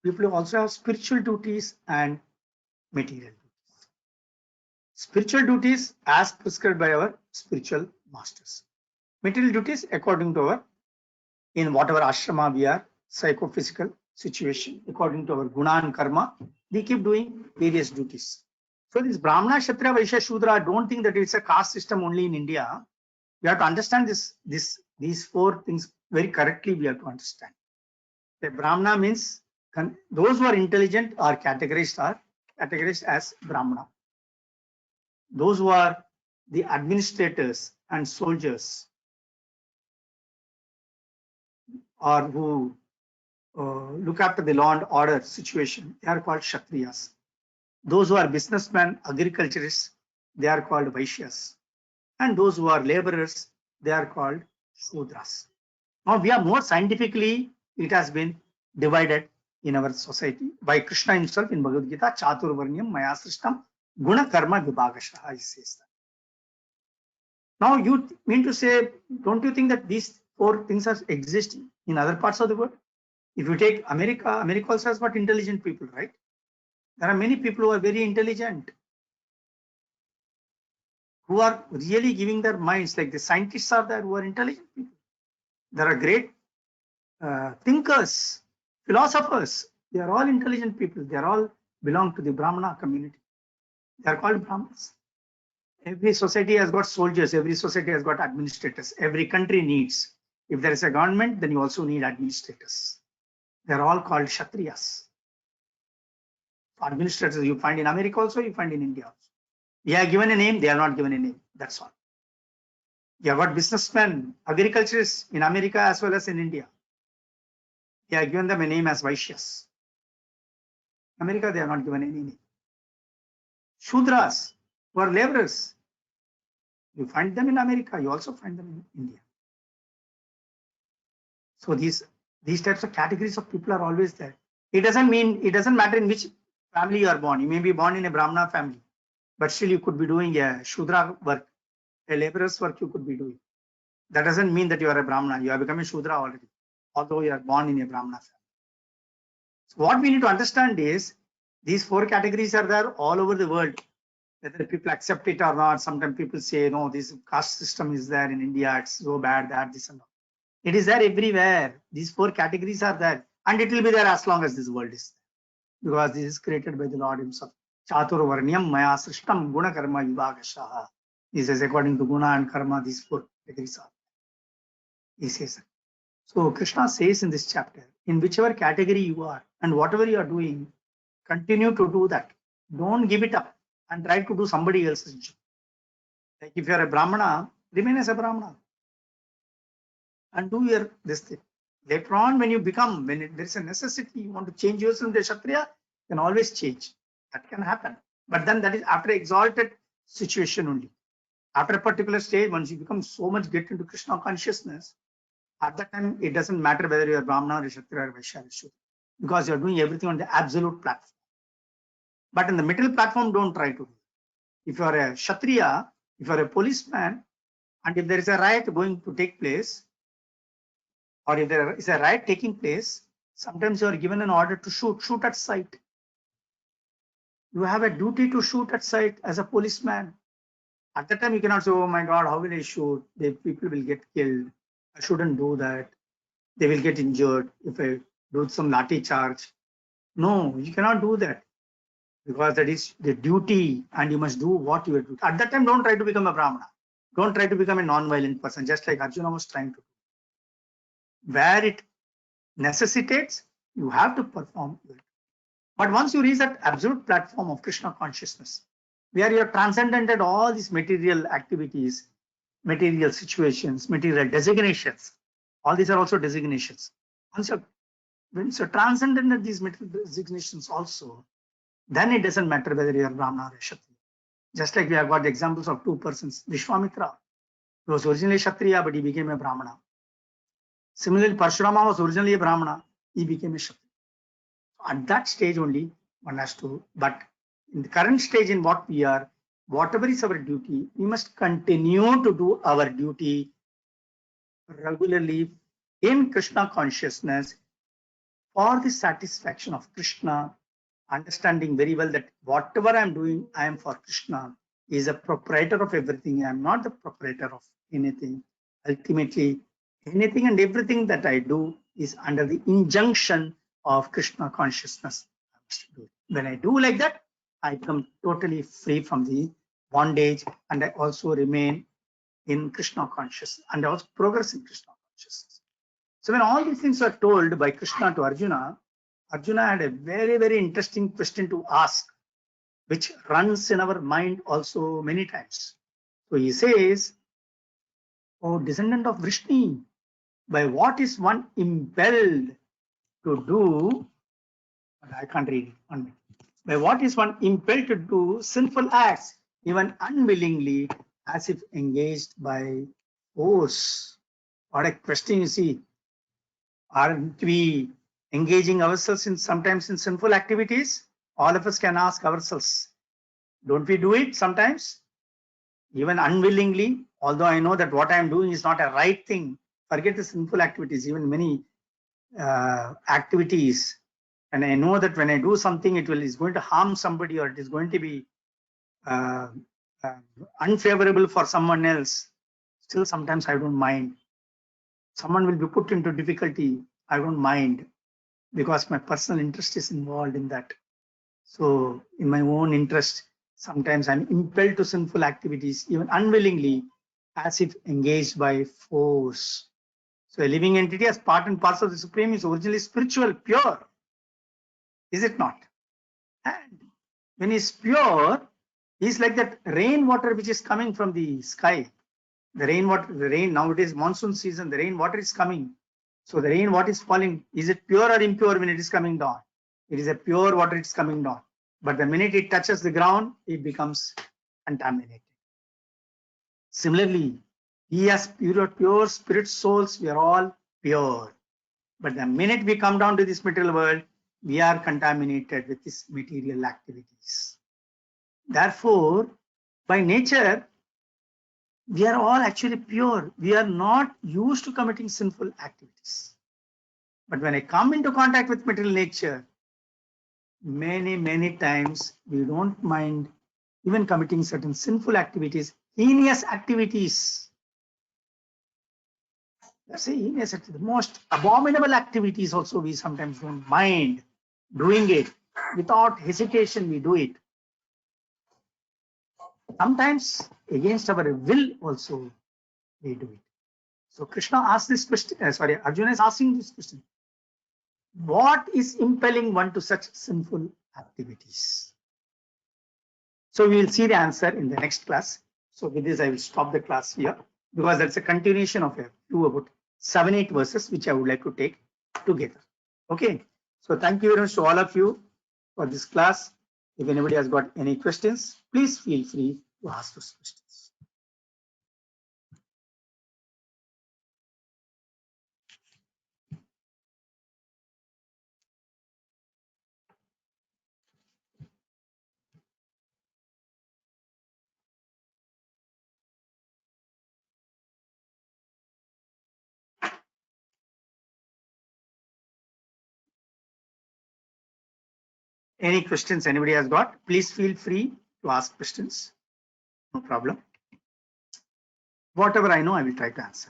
people also have spiritual duties and material duties. Spiritual duties as prescribed by our spiritual masters. Material duties according to our, in whatever ashrama we are, psychophysical situation, according to our guna and karma, we keep doing various duties. So this Brahmana, Kshatriya, Vaishya, Shudra, I don't think that it's a caste system only in India. We have to understand these 4 things very correctly. We have to understand. The Brahmana means those who are intelligent are categorized as Brahmana. Those who are the administrators and soldiers, or who look after the law and order situation, they are called Kshatriyas. Those who are businessmen, agriculturists, they are called Vaishyas. And those who are laborers, they are called Shudras. Now we are more scientifically, it has been divided in our society by Krishna himself in Bhagavad Gita, Chaturvarnyam Maya Srishtam Guna Karma Vibhagashaha, he says that. Now you mean to say, don't you think that these four things are existing in other parts of the world? If you take America, America also has got intelligent people, right? There are many people who are very intelligent, who are really giving their minds, like the scientists are there who are intelligent people. There are great thinkers, philosophers. They are all intelligent people. They are all belong to the Brahmana community. They are called Brahmanas. Every society has got soldiers. Every society has got administrators. Every country needs. If there is a government, then you also need administrators. They are all called Kshatriyas. Administrators you find in America also, you find in India also. We are given a name, they are not given a name. That's all. You have got businessmen, agriculturists in America as well as in India. They are given them a name as Vaishyas. America, they are not given any name. Shudras, who are laborers. You find them in America, you also find them in India. So these types of categories of people are always there. It doesn't matter in which family you are born. You may be born in a Brahmana family, but still you could be doing a Shudra work, a laborer's work you could be doing. That doesn't mean that you are a Brahmana. You have become a Shudra already, although you are born in a Brahmana family. So what we need to understand is these four categories are there all over the world. Whether people accept it or not, sometimes people say, no, this caste system is there in India, it's so bad, that, this and that. It is there everywhere. These four categories are there, and it will be there as long as this world is there, because this is created by the Lord himself. Chatur varnyam maya srishtam guna karma vibhagashaha. He says, according to guna and karma, these four categories are. He says. So Krishna says in this chapter, in whichever category you are and whatever you are doing, continue to do that. Don't give it up and try to do somebody else's job. Like if you are a Brahmana, remain as a Brahmana and do your this thing. Later on, when you become, when there is a necessity, you want to change yourself into a Kshatriya, you can always change. That can happen. But then that is after exalted situation only. After a particular stage, once you become so much get into Krishna consciousness, at that time, it doesn't matter whether you are Brahmana or Kshatriya or Vaishya or Shudra, because you are doing everything on the absolute platform. But in the middle platform, don't try to do it. If you are a Kshatriya, if you are a policeman, and if there is a riot going to take place, or if there is a riot taking place, sometimes you are given an order to shoot at sight. You have a duty to shoot at sight as a policeman. At that time, you cannot say, oh my God, how will I shoot? The people will get killed. I shouldn't do that. They will get injured if I do some lathi charge. No, you cannot do that, because that is the duty and you must do what you are doing. At that time, don't try to become a Brahmana. Don't try to become a non-violent person, just like Arjuna was trying to do. Where it necessitates, you have to perform it. But once you reach that absolute platform of Krishna consciousness, where you have transcended all these material activities, material situations, material designations, all these are also designations. Once you transcended these material designations also, then it doesn't matter whether you are Brahmana or Kshatriya. Just like we have got the examples of two persons, Vishwamitra, he was originally Kshatriya, but he became a Brahmana. Similarly, Parshurama was originally a Brahmana, he became a Kshatriya. At that stage only, one has to, but in the current stage in what we are, whatever is our duty, we must continue to do our duty regularly in Krishna consciousness for the satisfaction of Krishna, understanding very well that whatever I am doing, I am for Krishna. He is a proprietor of everything. I am not the proprietor of anything. Ultimately, anything and everything that I do is under the injunction of Krishna consciousness. When I do like that, I become totally free from the bondage, and I also remain in Krishna consciousness, and I also progress in Krishna consciousness. So when all these things are told by Krishna to Arjuna, Arjuna had a very, very interesting question to ask, which runs in our mind also many times. So he says, oh, descendant of Vrishni, by what is one impelled to do, I can't read it. By what is one impelled to do sinful acts, even unwillingly, as if engaged by force? What a question, you see. Aren't we engaging ourselves in sometimes in sinful activities? All of us can ask ourselves, don't we do it sometimes? Even unwillingly, although I know that what I am doing is not a right thing, forget the sinful activities, even many activities, and I know that when I do something, is going to harm somebody, or it is going to be uh, uh, unfavorable for someone else. Still, sometimes I don't mind. Someone will be put into difficulty. I don't mind, because my personal interest is involved in that. So, in my own interest, sometimes I'm impelled to sinful activities, even unwillingly, as if engaged by force. So, a living entity as part and parcel of the Supreme is originally spiritual, pure. Is it not? And when he's pure, he's like that rainwater which is coming from the sky. The rain, nowadays, monsoon season, the rainwater is coming. So the rain, what is falling, is it pure or impure when it is coming down? It is a pure water, it's coming down. But the minute it touches the ground, it becomes contaminated. Similarly, he has pure spirit souls, we are all pure. But the minute we come down to this material world, we are contaminated with these material activities. Therefore, by nature, we are all actually pure. We are not used to committing sinful activities. But when I come into contact with material nature, many times we don't mind even committing certain sinful activities, heinous activities. That's heinous, the most abominable activities also we sometimes don't mind doing it. Without hesitation, we do it. Sometimes against our will also we do it. So Krishna asked this question, Arjuna is asking this question. What is impelling one to such sinful activities? So we will see the answer in the next class. So with this, I will stop the class here, because that's a continuation of a few about 7-8 verses, which I would like to take together. Okay. So thank you very much to all of you for this class. If anybody has got any questions, please feel free to ask those questions. Any questions anybody has got, please feel free to ask questions. No problem. Whatever I know, I will try to answer.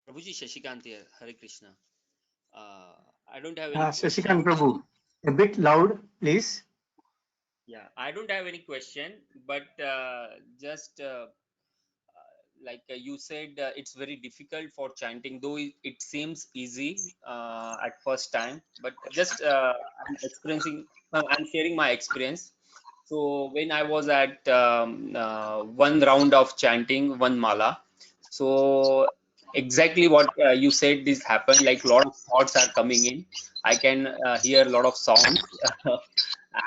Prabhuji, Shashikant here. Hare Krishna. I don't have any Shashikant question. Prabhu, a bit loud, please. Yeah, I don't have any question, but just like you said, it's very difficult for chanting, though it seems easy at first time. But just I'm sharing my experience. So when I was at one round of chanting, one mala, so exactly what you said, this happened. Like a lot of thoughts are coming in. I can hear a lot of sounds.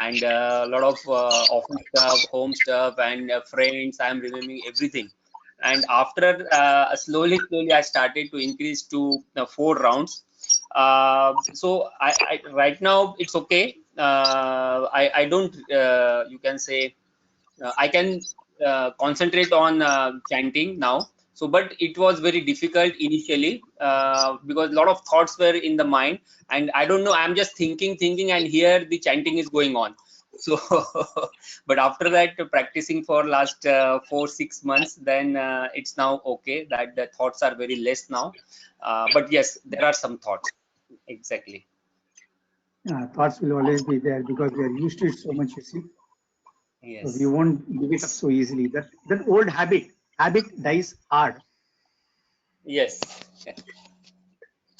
And a lot of office stuff, home stuff, and friends. I'm remembering everything. And after slowly, I started to increase to 4 rounds. So I right now it's okay. I don't. You can say I can concentrate on chanting now. So, but it was very difficult initially because a lot of thoughts were in the mind, and I don't know. I'm just thinking, and here the chanting is going on. So, but after that, practicing for last 4-6 months, then it's now okay that the thoughts are very less now. But yes, there are some thoughts. Exactly. Thoughts will always be there because we are used to it so much, you see. So we Yes. won't give it up so easily. That old habit dies hard. Yes.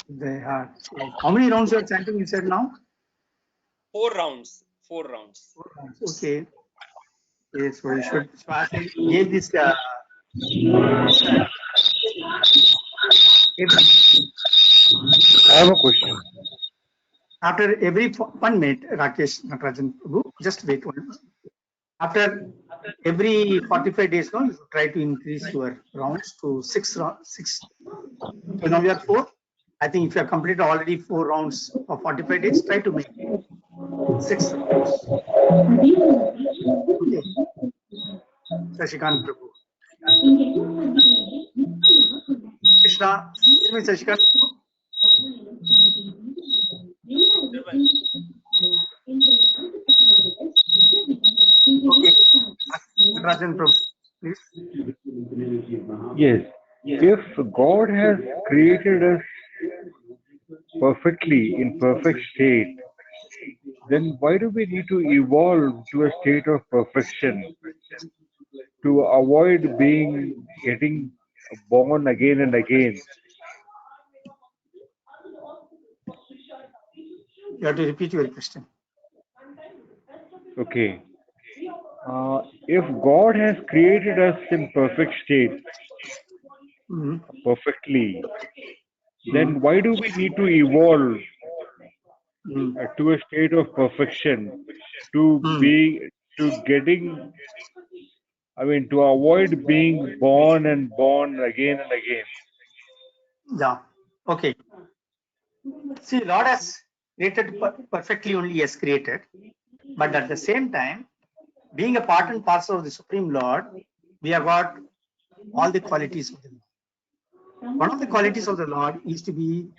So how many rounds you are chanting, you said now? 4 rounds. 4 rounds. 4 rounds. Okay. Yes, so you should. So as I gave this I have a question. After every 1 minute, Rakesh Natarajan Prabhu, just wait 1 minute. After every 45 days, now you try to increase your rounds to 6. So now we are 4. I think if you have completed already 4 rounds of 45 days, try to make 6 rounds. Okay. Sashikant Prabhu. Krishna, hear me, Sashikant Prabhu? Okay. Rajan Prabhu, please. Yes. If God has created us perfectly in perfect state, then why do we need to evolve to a state of perfection to avoid getting born again and again? You have to repeat your question. Okay. If God has created us in perfect state, Mhm. perfectly, Mhm. then why do we need to evolve Mhm. to a state of perfection to Mhm. be to getting to avoid being born and born again and again? Yeah. Okay. See, Lord has created perfectly only as created, but at the same time, being a part and parcel of the Supreme Lord, we have got all the qualities of the Lord. One of the qualities of the Lord is to be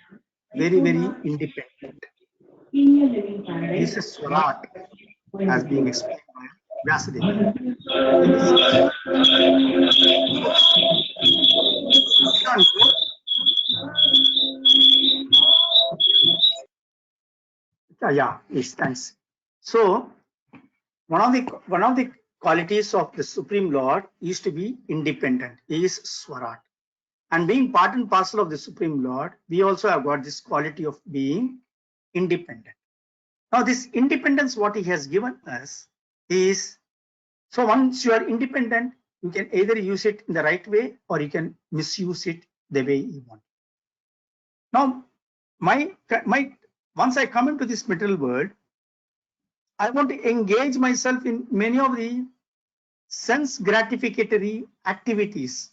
very, very independent. This is Swarat, as being explained by Vyasadeva. Yeah, yes, thanks. So one of the qualities of the Supreme Lord is to be independent. He is Swarat. And being part and parcel of the Supreme Lord, we also have got this quality of being independent. Now, this independence, what he has given us is, so once you are independent, you can either use it in the right way or you can misuse it the way you want. Now, once I come into this material world, I want to engage myself in many of the sense gratificatory activities.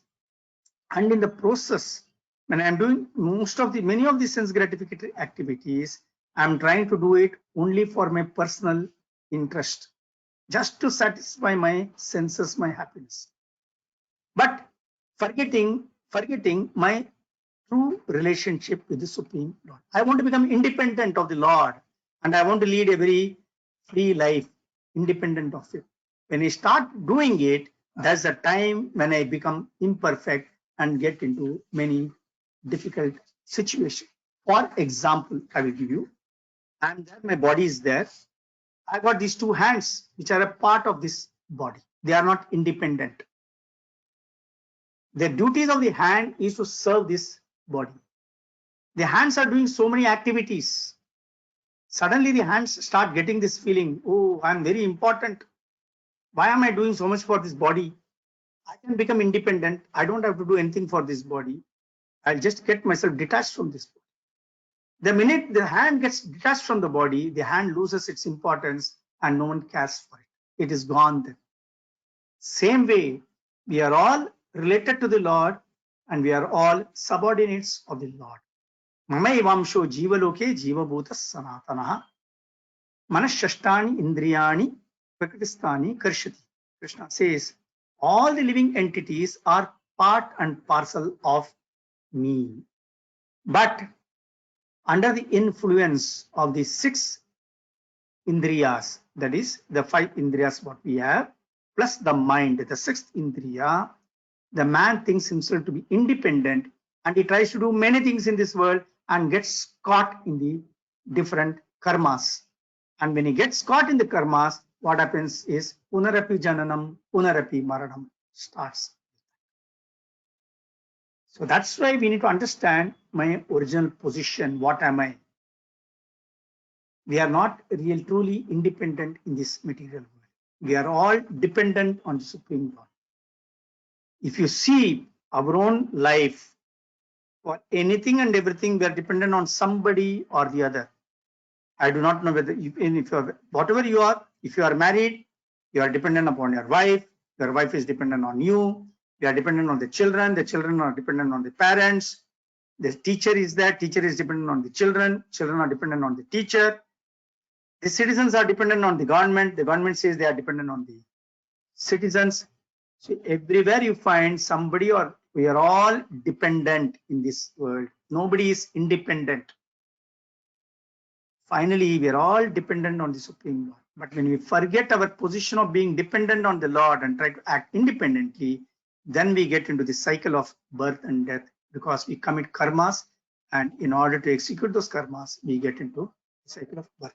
And in the process, when I'm doing many of the sense gratificatory activities, I'm trying to do it only for my personal interest, just to satisfy my senses, my happiness. But forgetting my true relationship with the Supreme Lord. I want to become independent of the Lord, and I want to lead a very free life, independent of it. When I start doing it, that's the time when I become imperfect and get into many difficult situations. For example, I will give you, and there my body is there. I got these 2 hands, which are a part of this body. They are not independent. The duties of the hand is to serve this body. The hands are doing so many activities. Suddenly the hands start getting this feeling, oh, I'm very important. Why am I doing so much for this body? I can become independent. I don't have to do anything for this body. I'll just get myself detached from this body. The minute the hand gets detached from the body, the hand loses its importance and no one cares for it. It is gone then. Same way, we are all related to the Lord and we are all subordinates of the Lord. Mamaivamsho jivaloke jivabhuta sanatana manashashtani indriyani prakritistani karshati. Krishna says, all the living entities are part and parcel of me. But under the influence of the 6 indriyas, that is the 5 indriyas what we have, plus the mind, the 6th indriya, the man thinks himself to be independent and he tries to do many things in this world and gets caught in the different karmas. And when he gets caught in the karmas, what happens is punarapi jananam, punarapi maranam starts. So that's why we need to understand my original position. What am I? We are not truly independent in this material world. We are all dependent on the Supreme Lord. If you see our own life, For anything and everything, we are dependent on somebody or the other. I do not know whether if you are, whatever you are, if you are married, you are dependent upon your wife is dependent on you, you are dependent on the children are dependent on the parents, the teacher is there, teacher is dependent on the children are dependent on the teacher, the citizens are dependent on the government says they are dependent on the citizens. So everywhere you find somebody, or we are all dependent in this world. Nobody is independent. Finally, we are all dependent on the Supreme Lord. But when we forget our position of being dependent on the Lord and try to act independently, then we get into the cycle of birth and death, because we commit karmas, and in order to execute those karmas, we get into the cycle of birth.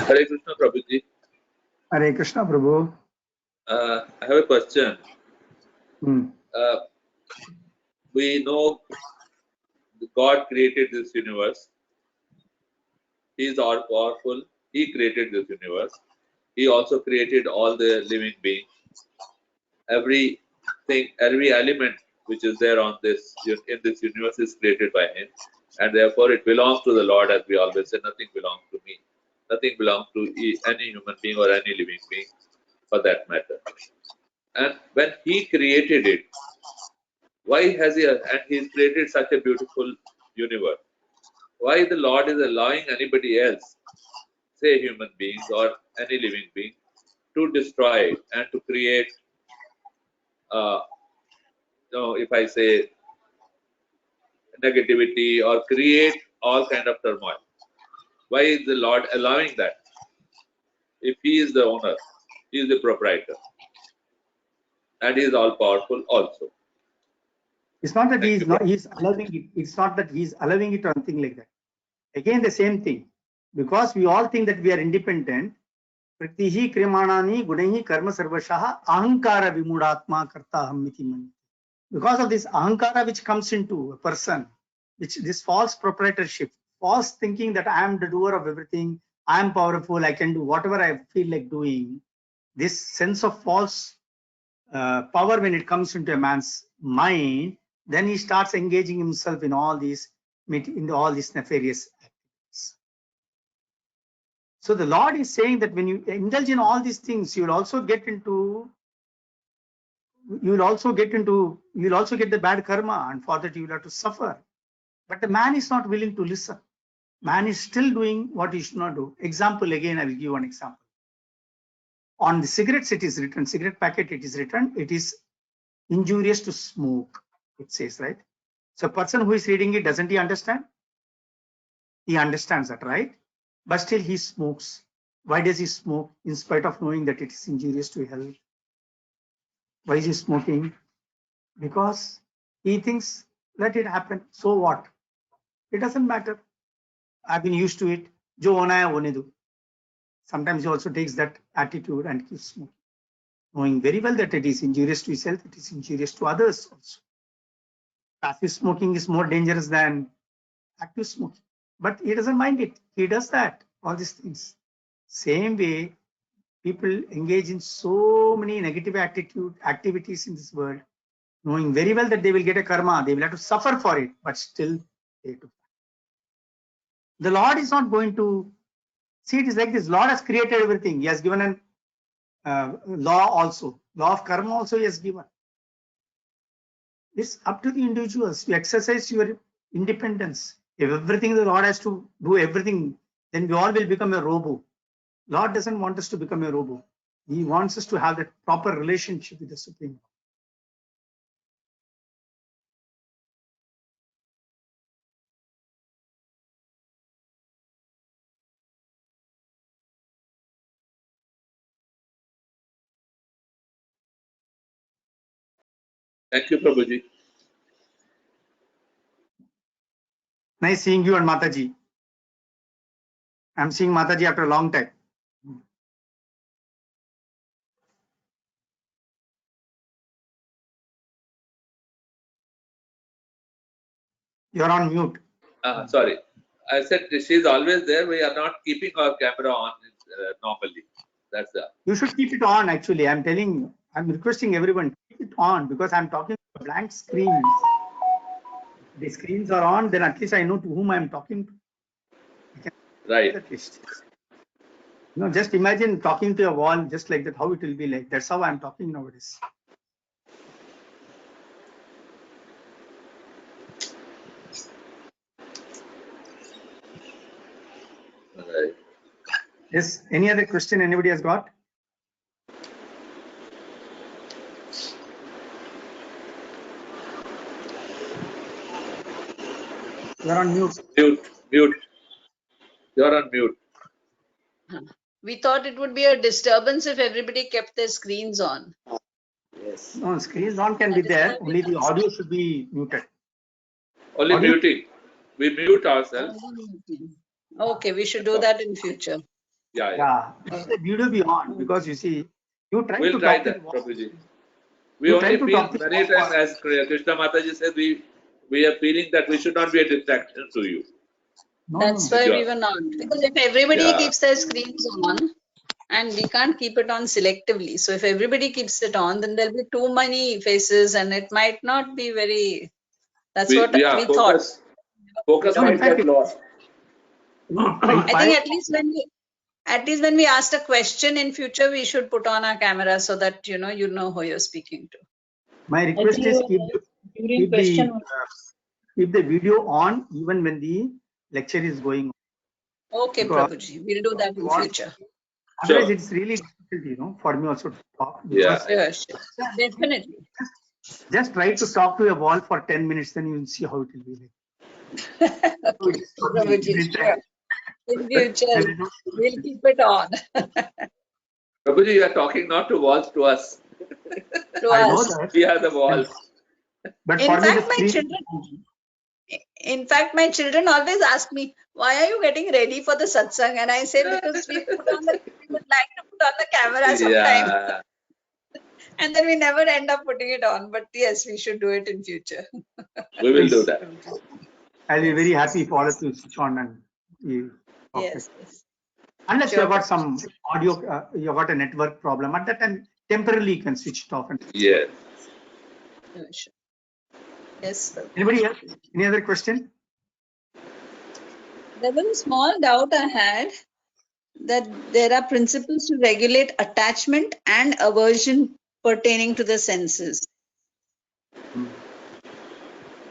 Hare Krishna, Prabhuji. Hare Krishna, Prabhu. I have a question. We know God created this universe. He is all powerful. He created this universe. He also created all the living beings. Everything, every element which is there on this in this universe is created by Him, and therefore it belongs to the Lord. As we always say, nothing belongs to me. Nothing belongs to any human being or any living being, for that matter. And when He created it, why has He, and He's created such a beautiful universe, why the Lord is allowing anybody else, say human beings or any living being, to destroy it and to create, if I say negativity or create all kind of turmoil? Why is the Lord allowing that? If He is the owner, He is the proprietor, and He is all powerful also. It's not that he's allowing it. It's not that he's allowing it or anything like that. Again, the same thing. Because we all think that we are independent. Pratihi krimanani gunahi karma sarvashaha ahankara vimudatma karta ahamiti mani. Because of this ahankara which comes into a person, which this false proprietorship, false thinking that I am the doer of everything, I am powerful, I can do whatever I feel like doing. This sense of false power, when it comes into a man's mind, then he starts engaging himself in all these nefarious activities. So the Lord is saying that when you indulge in all these things, you'll also get the bad karma, and for that you will have to suffer. But the man is not willing to listen. Man is still doing what he should not do. Example, again, I will give one example. On the cigarettes, it is written, cigarette packet, it is written, it is injurious to smoke, it says, right? So a person who is reading it, doesn't he understand? He understands that, right? But still he smokes. Why does he smoke in spite of knowing that it is injurious to health? Why is he smoking? Because he thinks, let it happen. So what? It doesn't matter. I've been used to it. Jo hona hai, hone do. Sometimes he also takes that attitude and keeps smoking, knowing very well that it is injurious to his health, it is injurious to others also. Passive smoking is more dangerous than active smoking, but he doesn't mind it. He does that, all these things. Same way, people engage in so many negative activities in this world, knowing very well that they will get a karma, they will have to suffer for it, but still they do. The Lord is not going to see it is like this. Lord has created everything. He has given a law also. Law of karma also he has given. It's up to the individuals. You exercise your independence. If everything the Lord has to do everything, then we all will become a robo. Lord doesn't want us to become a robo. He wants us to have that proper relationship with the Supreme Lord. Thank you, Prabhuji. Nice seeing you and Mataji. I'm seeing Mataji after a long time. You're on mute. Sorry. I said she's always there. We are not keeping our camera on normally. That's the. You should keep it on. Actually, I'm requesting everyone keep it on because I'm talking to blank screens. The screens are on, then at least I know to whom I'm talking to. Right. At least. Just imagine talking to a wall just like that, how it will be like. That's how I'm talking nowadays. Right. Yes. Any other question anybody has got? You're on mute. Mute. You're on mute. We thought it would be a disturbance if everybody kept their screens on. No, screens on can be there. Only the audio should be muted. Only Audio? muting. We mute ourselves. Okay, we should do that in future. Yeah. The video be on because you see, you try We'll to try talk to that, the wall. Prabhuji. We You try only to feel talk to many the wall. times, as Krishna Mataji said, we are feeling that we should not be a distraction to you. No, That's no. why Sure. we were not. Because if everybody Yeah. keeps their screens on, and we can't keep it on selectively. So if everybody keeps it on, then there'll be too many faces and it might not be very, that's what we thought. Focus No, in might fact, get lost. I think at least when we asked a question in future, we should put on our camera so that you know who you're speaking to. My request is keep the video on even when the lecture is going on. Okay, Because- Prabhuji, we'll do that in future. Otherwise, Sure. it's really difficult, for me also to talk. Yeah. because Sure. Definitely. Just try to talk to a wall for 10 minutes, then you will see how it will be like. Prabhuji, sure. In future, we'll keep it on. Prabhuji, you are talking not to walls, to us. To I know us. that. We are the walls. But In for me, the fact, screen. my children always ask me, why are you getting ready for the satsang? And I say, because we would like to put on the camera sometime. Yeah. And then we never end up putting it on. But yes, we should do it in future. We will do that. I'll be very happy if all of you switch on and you talk. Yes. Unless Sure. you've got some audio, you've got a network problem. At that time, temporarily you can switch it off. Yes. Sure. Yes. Anybody else? Any other question? There was a small doubt I had that there are principles to regulate attachment and aversion pertaining to the senses.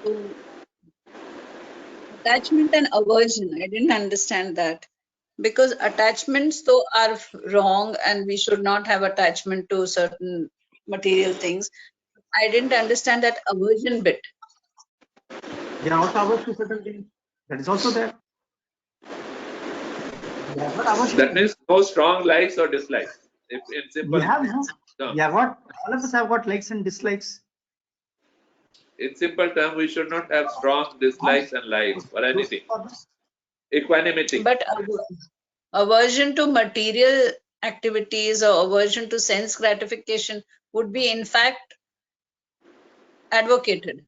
So, attachment and aversion, I didn't understand that. Because attachments though are wrong and we should not have attachment to certain material things. I didn't understand that aversion bit. They are also averse to certain things. That is also there. They are not averse to That means no strong likes or dislikes. If in simple, we have no. terms. We have got, all of us have got likes and dislikes. In simple terms, we should not have strong dislikes and likes for anything. Equanimity. But aversion to material activities or aversion to sense gratification would be in fact advocated.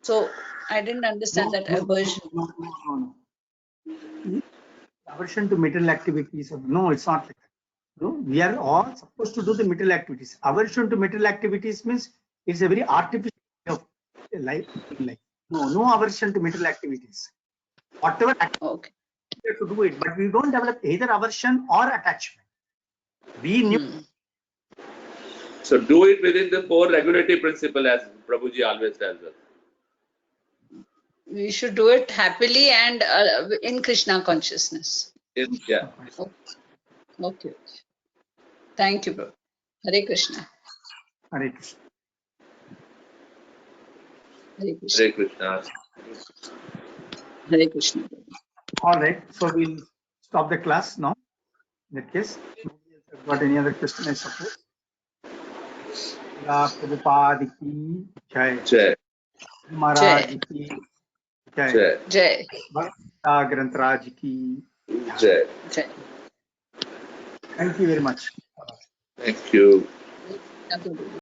So I didn't understand that aversion. No. Aversion to material activities. No, it's not like that. No, we are all supposed to do the material activities. Aversion to material activities means it's a very artificial way of life. No aversion to material activities. Whatever activity Okay. we have to do it, but we don't develop either aversion or attachment. We knew. So do it within the 4 regulatory principle, as Prabhuji always tells us. We should do it happily and in Krishna consciousness. Yeah. Okay. Thank you, bro. Hare Krishna. Hare Krishna. Hare Krishna. Hare Krishna. Hare Krishna. All right. So we'll stop the class now. In that case, nobody else has got any other question, I suppose. Prabhupada ki jai. Jai. Maharaj ki jai. Jai. Jai. Bhakta Granth Raj ki Jai. Jai. Thank you very much. Thank you. Thank you.